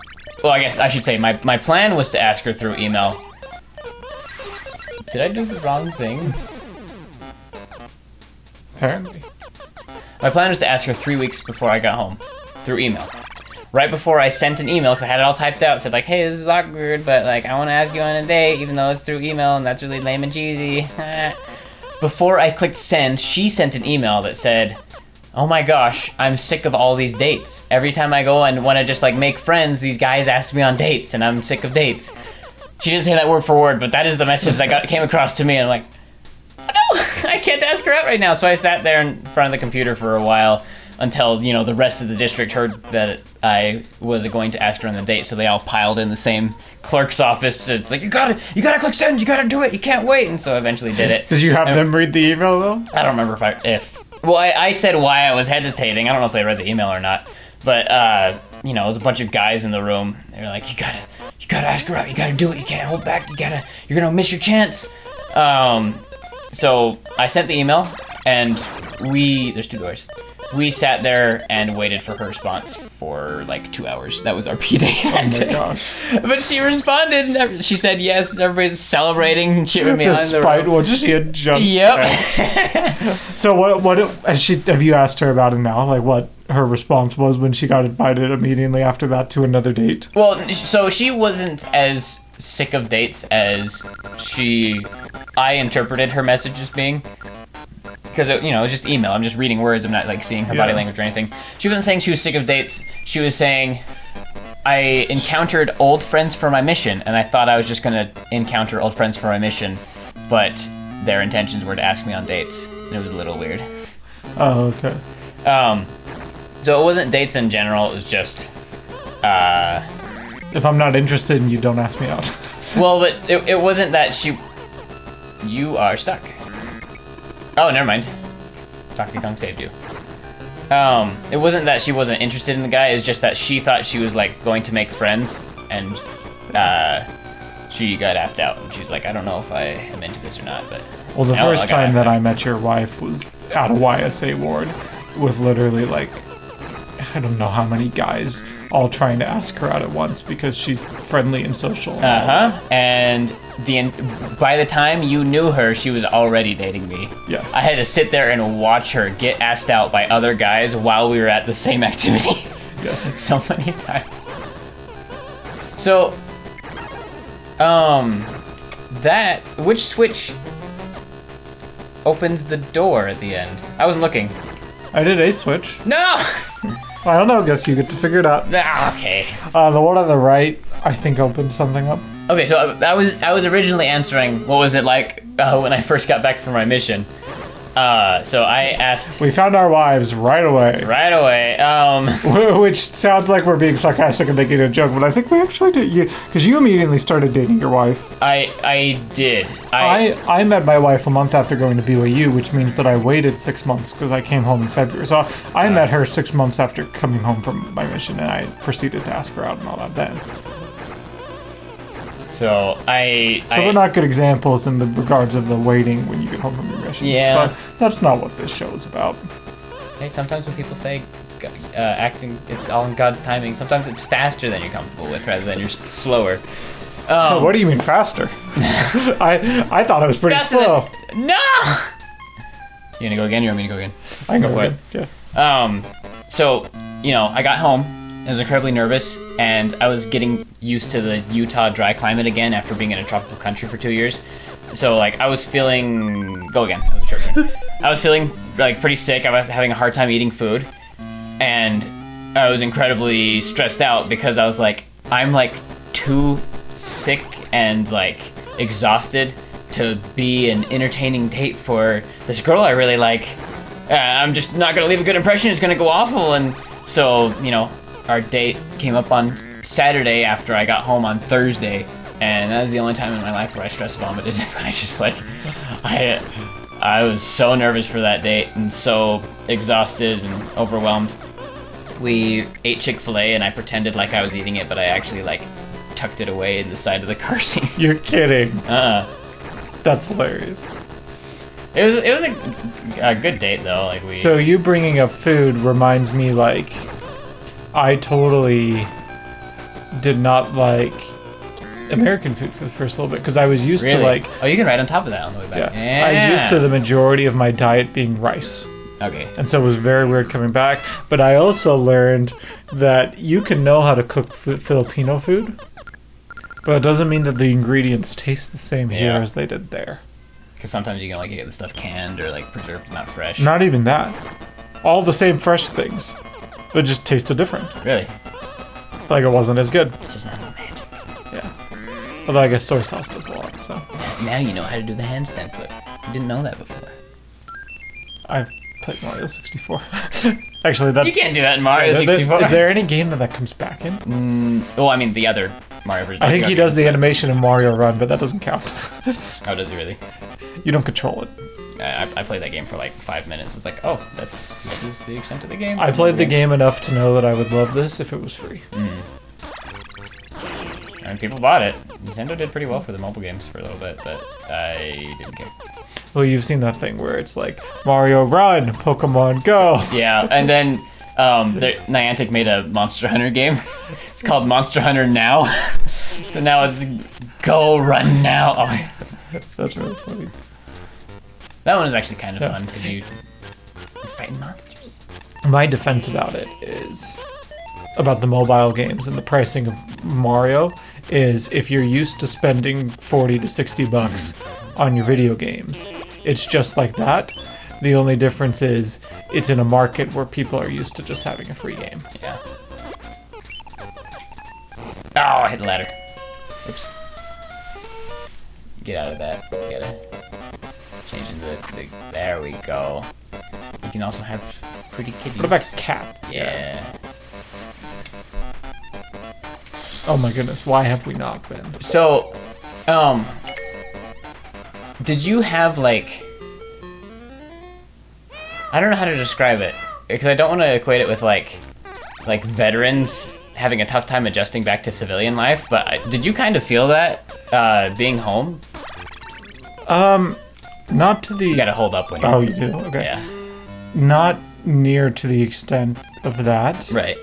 well, I guess I should say my plan was to ask her through email. Did I do the wrong thing? Apparently. My plan was to ask her 3 weeks before I got home through email. Right before I sent an email, because I had it all typed out, said like, hey, this is awkward, but like, I want to ask you on a date, even though it's through email, and that's really lame and cheesy. Before I clicked send, she sent an email that said, oh my gosh, I'm sick of all these dates. Every time I go and want to just like make friends, these guys ask me on dates, and I'm sick of dates. She didn't say that word for word, but that is the message that came across to me, and I'm like, oh no, I can't ask her out right now. So I sat there in front of the computer for a while until, the rest of the district heard that I was going to ask her on the date, so they all piled in the same clerk's office. It's like, you gotta click send, you gotta do it, you can't wait. And so I eventually did it. Did you have them read the email though? I don't remember Well, I said why I was hesitating. I don't know if they read the email or not, but it was a bunch of guys in the room. They were like, you gotta ask her out, you gotta do it, you can't hold back, you're gonna miss your chance. So I sent the email, and there's 2 doors. We sat there and waited for her response for like 2 hours. That was our P-Day that day. Gosh. But she responded. She said yes. Everybody's celebrating and cheering me on. Despite what she had just said. So what have you asked her about it now? Like what her response was when she got invited immediately after that to another date? Well, so she wasn't as sick of dates as I interpreted her message as being. Because, it was just email. I'm just reading words. I'm not, like, seeing her body language or anything. She wasn't saying she was sick of dates. She was saying, I encountered old friends for my mission, and I thought I was just going to encounter old friends for my mission, but their intentions were to ask me on dates. And it was a little weird. Oh, okay. So it wasn't dates in general. It was just, if I'm not interested in you, don't ask me out. Well, but it wasn't that you are stuck. Oh, never mind. Donkey Kong saved you. It wasn't that she wasn't interested in the guy, it's just that she thought she was, like, going to make friends, and, she got asked out, and she was like, I don't know if I am into this or not, but... Well, the No, first I got time asked that out. I met your wife was at a YSA ward with literally like, I don't know how many guys all trying to ask her out at once because she's friendly and social. And all Uh-huh. And by the time you knew her, she was already dating me. Yes. I had to sit there and watch her get asked out by other guys while we were at the same activity. Yes. So many times. So, which switch opens the door at the end? I wasn't looking. I did a switch. No! I don't know. Guess you get to figure it out. Okay. The one on the right, I think, opens something up. Okay, so I was originally answering what was it like when I first got back from my mission. So I asked We found our wives right away. right away. Which sounds like we're being sarcastic and making a joke, but I think we actually did. Because you immediately started dating your wife. I did. I met my wife a month after going to BYU, which means that I waited 6 months because I came home in February. So I met her 6 months after coming home from my mission, and I proceeded to ask her out and all that then. So we're not good examples in the regards of the waiting when you get home from your mission. Yeah. But that's not what this show is about. Hey, sometimes when people say it's acting, it's all in God's timing. Sometimes it's faster than you're comfortable with, rather than you're slower. What do you mean faster? I thought it was pretty Faster slow. No. You gonna go again? You want me to go again? I can Go go for again. Yeah. So, I got home. I was incredibly nervous, and I was getting used to the Utah dry climate again after being in a tropical country for 2 years. So, I was feeling... Go again. That was a short one. I was feeling, pretty sick. I was having a hard time eating food. And I was incredibly stressed out because I was I'm, too sick and, exhausted to be an entertaining date for this girl I really like. I'm just not going to leave a good impression. It's going to go awful. And so, our date came up on Saturday after I got home on Thursday, and that was the only time in my life where I stress vomited. I just I was so nervous for that date and so exhausted and overwhelmed. We ate Chick-fil-A and I pretended like I was eating it, but I actually tucked it away in the side of the car seat. You're kidding. That's hilarious. It was a good date though. So you bringing up food reminds me I totally did not like American food for the first little bit because I was used to Oh, you can ride on top of that on the way back. I was used to the majority of my diet being rice. Okay. And so it was very weird coming back. But I also learned that you can know how to cook Filipino food, but it doesn't mean that the ingredients taste the same here as they did there. Because sometimes you can get the stuff canned or preserved, not fresh. Not even that. All the same fresh things, but just tasted different. Really? It wasn't as good. It's just not magic. Yeah. Although I guess soy sauce does a lot, so. Now you know how to do the handstand flip. You didn't know that before. I've played Mario 64. Actually, that... You can't do that in Mario 64. Is there any game that comes back in? Well, I mean, the other Mario version. I think he does the animation in Mario Run, but that doesn't count. Oh, does he really? You don't control it. I played that game for 5 minutes. It's this is the extent of the game. I played the game enough to know that I would love this if it was free. And people bought it. Nintendo did pretty well for the mobile games for a little bit, but I didn't care. Well, you've seen that thing where it's Mario Run, Pokemon Go. Yeah, and then Niantic made a Monster Hunter game. It's called Monster Hunter Now. So now it's Go Run Now. Oh, that's really funny. That one is actually kind of fun because you're fighting monsters. My defense about it is about the mobile games and the pricing of Mario is if you're used to spending $40 to $60 on your video games, it's just like that. The only difference is it's in a market where people are used to just having a free game. Yeah. Oh, I hit the ladder. Oops. Get out of that. Gotta change the. There we go. You can also have pretty kitties. What about cat? Yeah. Oh my goodness, why have we not been? So, did you have I don't know how to describe it because I don't want to equate it with like veterans having a tough time adjusting back to civilian life, but did you kind of feel that being home? Not to the... You gotta hold up when you're... Oh, you do? Okay. Yeah. Not near to the extent of that. Right.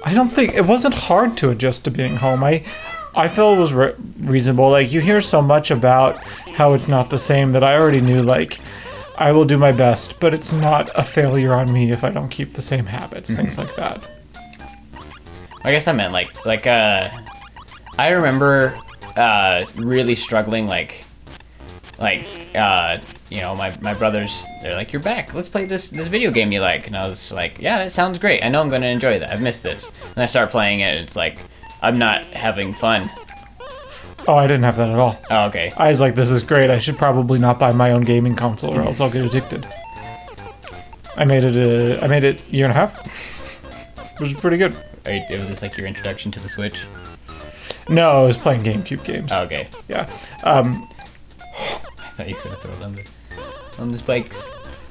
I don't think... It wasn't hard to adjust to being home. I felt it was reasonable. Like, you hear so much about how it's not the same that I already knew, like, I will do my best, but it's not a failure on me if I don't keep the same habits, things like that. I guess I meant, I remember really struggling, you know, my brothers, they're like, you're back, let's play this video game you like. And I was like, yeah, that sounds great. I know I'm going to enjoy that. I've missed this. And I start playing it, and it's like, I'm not having fun. Oh, I didn't have that at all. Oh, okay. I was like, this is great. I should probably not buy my own gaming console or else I'll get addicted. I made it a year and a half, which is pretty good. Was this like your introduction to the Switch? No, I was playing GameCube games. Oh, okay. Yeah. I thought you could have thrown it on the spikes.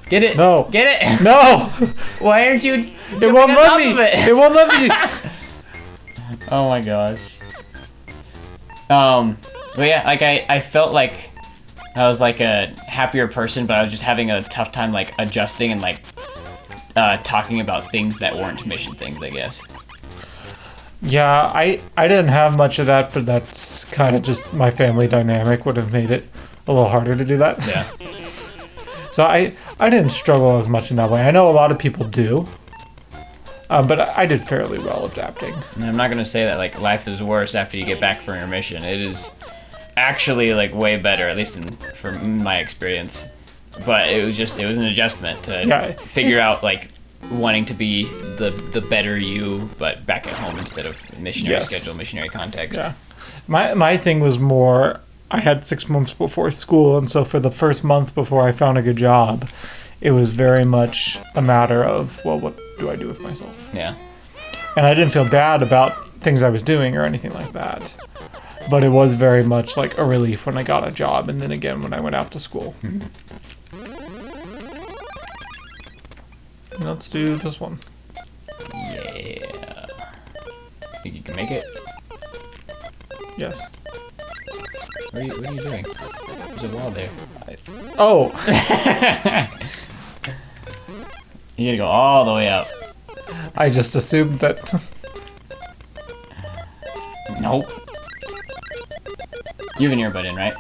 Get it? No. Get it? No! Why aren't you? It won't let me! It won't let me! Oh my gosh. But yeah, like I felt like I was like a happier person, but I was just having a tough time like adjusting and like talking about things that weren't mission things, I guess. Yeah, I didn't have much of that, but that's kind of just my family dynamic would have made it a little harder to do that. Yeah. So I didn't struggle as much in that way. I know a lot of people do, but I did fairly well adapting. And I'm not gonna say that like life is worse after you get back from your mission. It is actually like way better, at least from my experience. But it was an adjustment to figure out like wanting to be the better you, but back at home instead of missionary schedule, missionary context. Yeah. My thing was more, I had 6 months before school, and so for the first month before I found a good job, it was very much a matter of, well, what do I do with myself? Yeah. And I didn't feel bad about things I was doing or anything like that. But it was very much like a relief when I got a job, and then again when I went out to school. Mm-hmm. Let's do this one. Yeah. Think you can make it? Yes. What are you doing? There's a wall there. Oh! You gotta go all the way up. I just assumed that... Nope. You have an earbud in, right?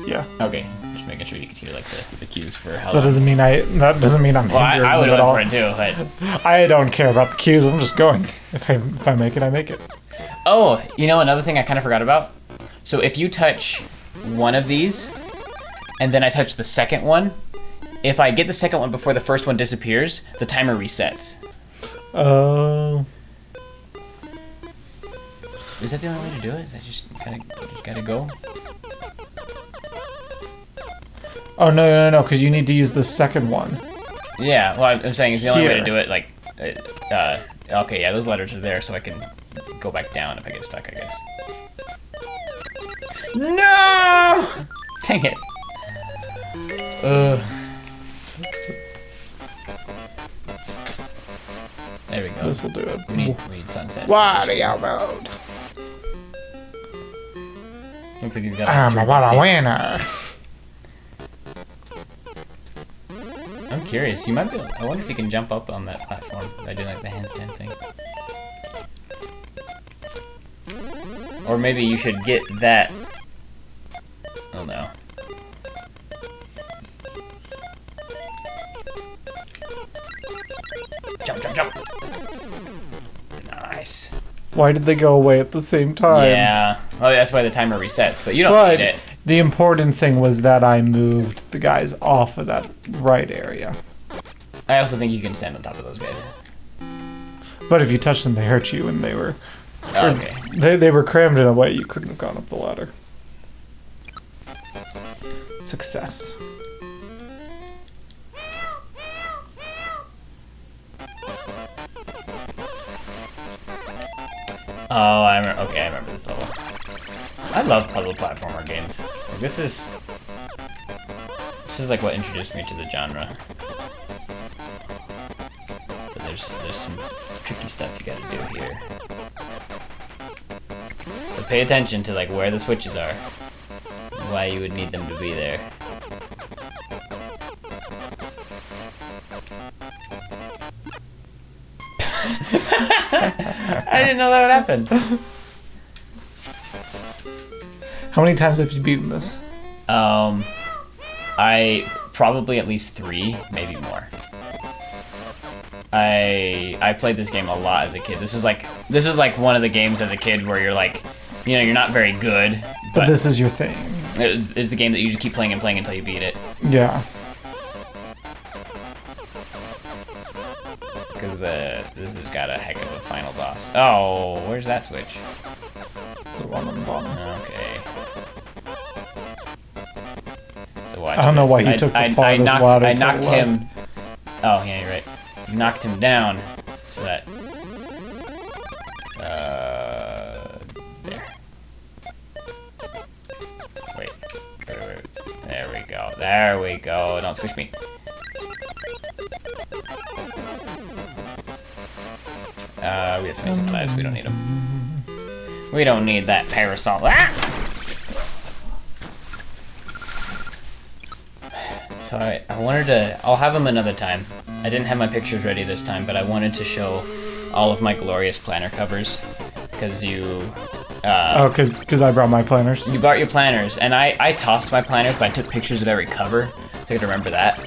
Yeah. Okay. Just making sure you can hear like the cues for how. That doesn't mean I'm Well, hindering I would them have at all. went for it too, but. I don't care about the cues. I'm just going. If I make it, I make it. Oh, you know another thing I kind of forgot about? So if you touch one of these, and then I touch the second one, if I get the second one before the first one disappears, the timer resets. Oh. Is that the only way to do it? Is that just gotta go? Oh, no, because you need to use the second one. Yeah, well, I'm saying it's the only way to Here. do it, like, okay, yeah, those letters are there, so I can go back down if I get stuck, I guess. No! Dang it. There we go. This will do it. We need sunset. Wario mode. Looks like he's got I'm a winner. I'm curious. You might be. I wonder if you can jump up on that platform by doing like the handstand thing. Or maybe you should get that. Oh no. Jump, jump, jump. Nice. Why did they go away at the same time? Yeah. Well, that's why the timer resets, but you don't But need it. the important thing was that I moved the guys off of that right area. I also think you can stand on top of those guys. But if you touched them, they hurt you, and they were Oh, okay. they were crammed in a way you couldn't have gone up the ladder. Success. Oh, I remember. Okay, I remember this level. I love puzzle platformer games. Like, this is like what introduced me to the genre. But there's some tricky stuff you gotta do here. So pay attention to like where the switches are. Why you would need them to be there. I didn't know that would happen. How many times have you beaten this? I probably at least 3, maybe more. I played this game a lot as a kid. This is like one of the games as a kid where you're like, you know, you're not very good, but this is your thing. It's the game that you just keep playing and playing until you beat it. Yeah. Because this has got a heck of a final boss. Oh, where's that switch? The one on the bottom. Okay. So watch I don't know this. why he took the farthest ladder. I knocked him. Oh yeah, you're right. You knocked him down so that. There. Wait. There we go. There we go. Don't squish me. We have 26 lives. We don't need them. We don't need that parasol. Ah! So I wanted to... I'll have them another time. I didn't have my pictures ready this time, but I wanted to show all of my glorious planner covers. Because you... because I brought my planners. You brought your planners, and I tossed my planners, but I took pictures of every cover. So I could remember that.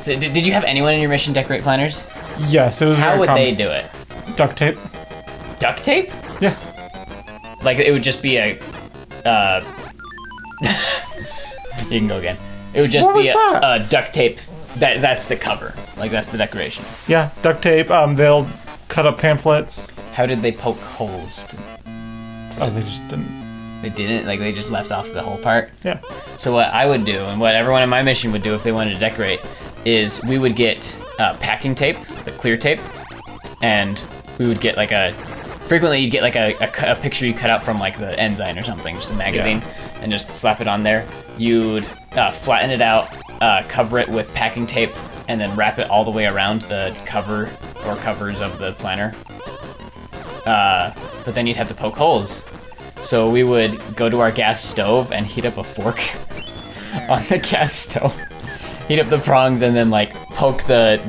So did you have anyone in your mission decorate planners? Yes, it was How very would common. they do it? Duct tape. Duct tape? Yeah. Like, it would just be a... you can go again. It would just be a duct tape. That's the cover. Like, that's the decoration. Yeah, duct tape. They'll cut up pamphlets. How did they poke holes? Oh, they just didn't. They didn't? Like, they just left off the whole part? Yeah. So what I would do, and what everyone in my mission would do if they wanted to decorate, is we would get packing tape, the clear tape, and we would get like frequently you'd get like a picture you cut out from like the Ensign or something, just a magazine, and just slap it on there. You'd flatten it out, cover it with packing tape, and then wrap it all the way around the cover or covers of the planner. But then you'd have to poke holes. So we would go to our gas stove and heat up a fork on the gas stove. Heat up the prongs and then like poke the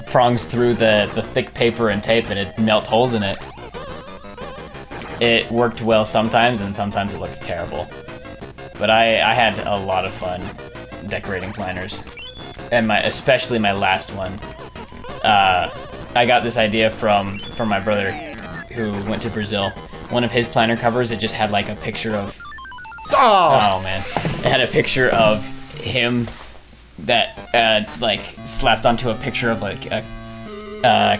prongs through the thick paper and tape, and it'd melt holes in it. It worked well sometimes, and sometimes it looked terrible. But I had a lot of fun decorating planners, and especially my last one. I got this idea from my brother, who went to Brazil. One of his planner covers, it just had like a picture of. Oh man! It had a picture of him that like slapped onto a picture of like a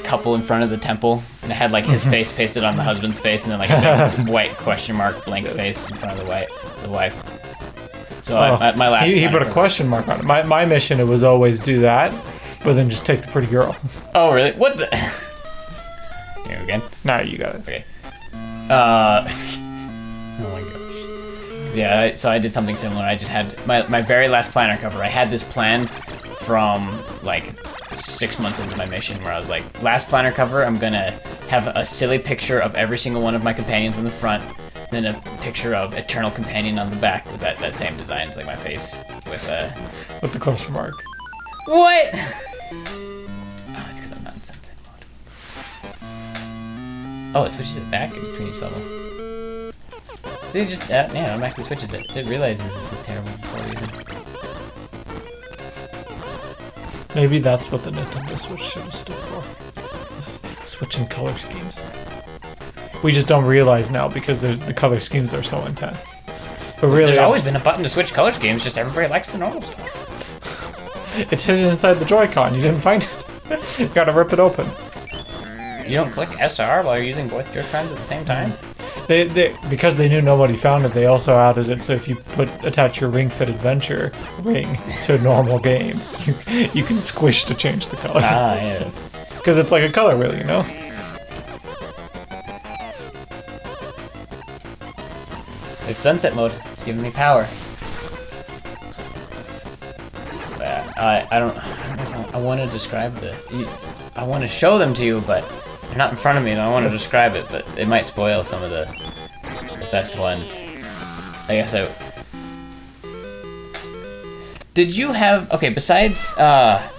couple in front of the temple, and it had like his face pasted on the husband's face, and then like a big white question mark blank face in front of the wife. So my last. He put a question mark on it. My mission, it was always do that, but then just take the pretty girl. Oh really? What the? Here again. Nah, you got it. Okay. Oh my gosh. Yeah, so I did something similar. I just had my very last planner cover. I had this planned from like 6 months into my mission, where I was like, last planner cover, I'm gonna have a silly picture of every single one of my companions on the front, then a picture of Eternal Companion on the back with that same design. It's like my face with the question mark. What? Oh, it's because I'm not in sunset mode. Oh, it switches it back in between each level. So you just, yeah, automatically switches it. It realizes this is terrible before we even... Maybe that's what the Nintendo Switch should have stood for. Switching color schemes. We just don't realize now because the color schemes are so intense. But really, there's always been a button to switch color schemes, just everybody likes the normal stuff. It's hidden inside the Joy-Con. You didn't find it. You gotta rip it open. You don't click SR while you're using both Joy-Cons at the same time? They because they knew nobody found it, they also added it so if you attach your Ring Fit Adventure ring to a normal game, you can squish to change the color. Ah, yes. Because it's like a color wheel, you know? It's sunset mode. It's giving me power. I don't know. I want to describe I want to show them to you, but They're not in front of me, and I want to describe it, but it might spoil some of the best ones. I guess I... Did you have... Okay, besides, what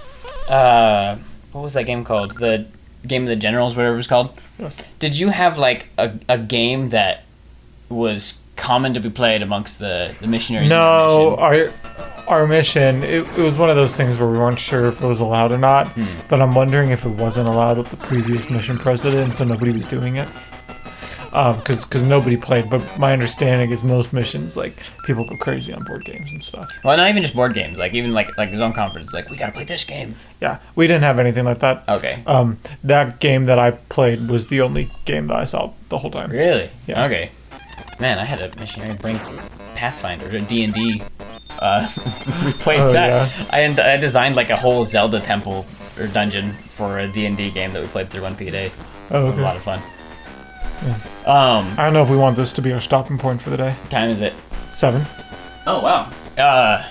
was that game called? The Game of the Generals, whatever it was called? Yes. Did you have, like, a game that was common to be played amongst the missionaries? No, our mission, it was one of those things where we weren't sure if it was allowed or not, but I'm wondering if it wasn't allowed with the previous mission president, so nobody was doing it. Because nobody played, but my understanding is most missions, like, people go crazy on board games and stuff. Well, not even just board games, like, even, like Zone Conference, like, we gotta play this game. Yeah, we didn't have anything like that. Okay. That game that I played was the only game that I saw the whole time. Really? Yeah. Okay. Man, I had a missionary bring Pathfinder, or D&D. We played that. Yeah. I designed, like, a whole Zelda temple, or dungeon, for a D&D game that we played through 1PA. Oh, okay. It was a lot of fun. Yeah. I don't know if we want this to be our stopping point for the day. What time is it? 7. Oh, wow. That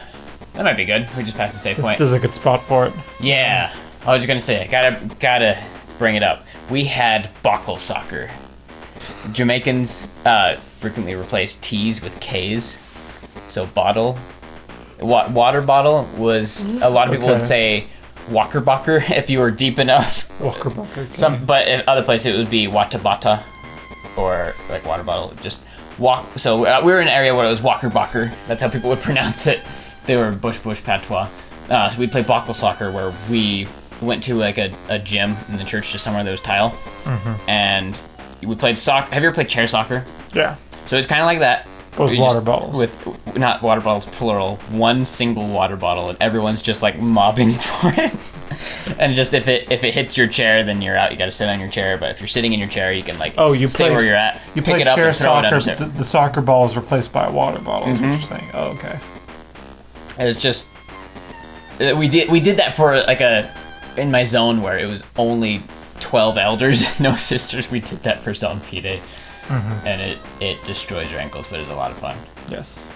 might be good. We just passed the save point. This is a good spot for it. Yeah. I was gonna say, I gotta bring it up. We had Bokkel soccer. Jamaicans frequently replace T's with K's. So bottle. Water bottle was, a lot of people would say Walker Bocker if you were deep enough. Walker Bocker. Okay. But in other places it would be Wata Bata. Or like water bottle, just walk. So we were in an area where it was Walker Bocker. That's how people would pronounce it. They were bush patois. So we'd play Bokkel soccer, where we went to like a gym in the church, just somewhere there was tile, and we played soccer. Have you ever played chair soccer? Yeah. So it's kind of like that. With water bottles. With not water bottles, plural. One single water bottle, and everyone's just like mobbing for it. And just if it hits your chair, then you're out. You got to sit on your chair. But if you're sitting in your chair, you can like stay where you're at. You pick play it up chair and throw it soccer. under. The soccer ball is replaced by a water bottle. Is what you're saying? Oh, okay. It's just we did that for like in my zone where it was only 12 elders, no sisters. We did that for Zone P-Day. And it destroys your ankles, but it's a lot of fun. Yes.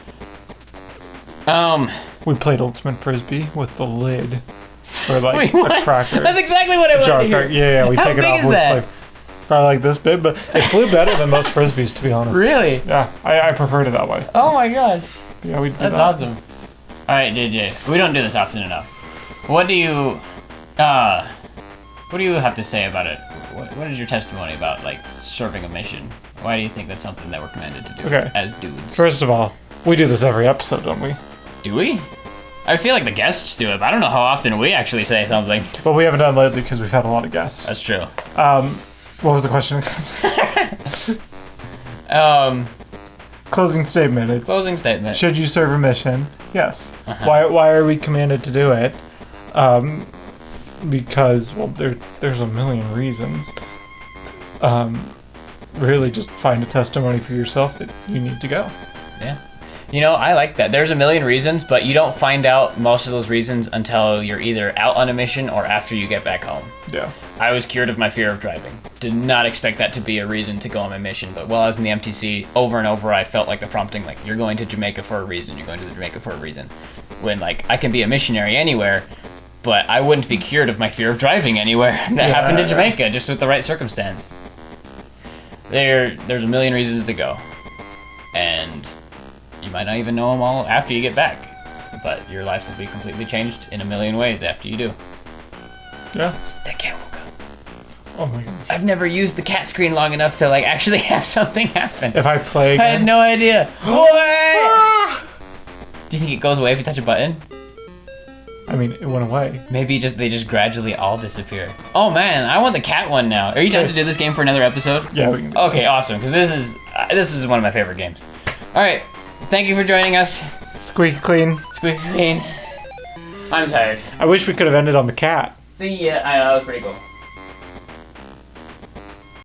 We played Ultimate Frisbee with the lid for like a cracker. That's exactly what I wanted to hear. Yeah, we take it off with like probably like this big, but it flew better than most Frisbees, to be honest. Really? Yeah, I preferred it that way. Oh my gosh. Yeah, we did That's awesome. All right, JJ, we don't do this often enough. What do you have to say about it? What is your testimony about like serving a mission? Why do you think that's something that we're commanded to do as dudes? First of all, we do this every episode, don't we? Do we? I feel like the guests do it, but I don't know how often we actually say something. Well, we haven't done lately because we've had a lot of guests. That's true. What was the question? Closing statement. Closing statement. Should you serve a mission? Yes. Why are we commanded to do it? Because, well, there's a million reasons. Really just find a testimony for yourself that you need to go. Yeah. You know, I like that. There's a million reasons, but you don't find out most of those reasons until you're either out on a mission or after you get back home. Yeah. I was cured of my fear of driving. Did not expect that to be a reason to go on my mission, but while I was in the MTC, over and over I felt like the prompting, like, you're going to Jamaica for a reason, you're going to Jamaica for a reason. When, like, I can be a missionary anywhere, but I wouldn't be cured of my fear of driving anywhere. That happened in Jamaica, just with the right circumstance. There's a million reasons to go. And you might not even know them all after you get back. But your life will be completely changed in a million ways after you do. Yeah. That cat woke up. Oh my god. I've never used the cat screen long enough to like actually have something happen. If I play again? I had no idea. What? Do you think it goes away if you touch a button? I mean, it went away. Maybe they just gradually all disappear. Oh man, I want the cat one now. Are you down to do this game for another episode? Yeah, we can do Okay, awesome, because this is one of my favorite games. All right, thank you for joining us. Squeaky clean. Squeaky clean. I'm tired. I wish we could have ended on the cat. See ya. I know, that was pretty cool.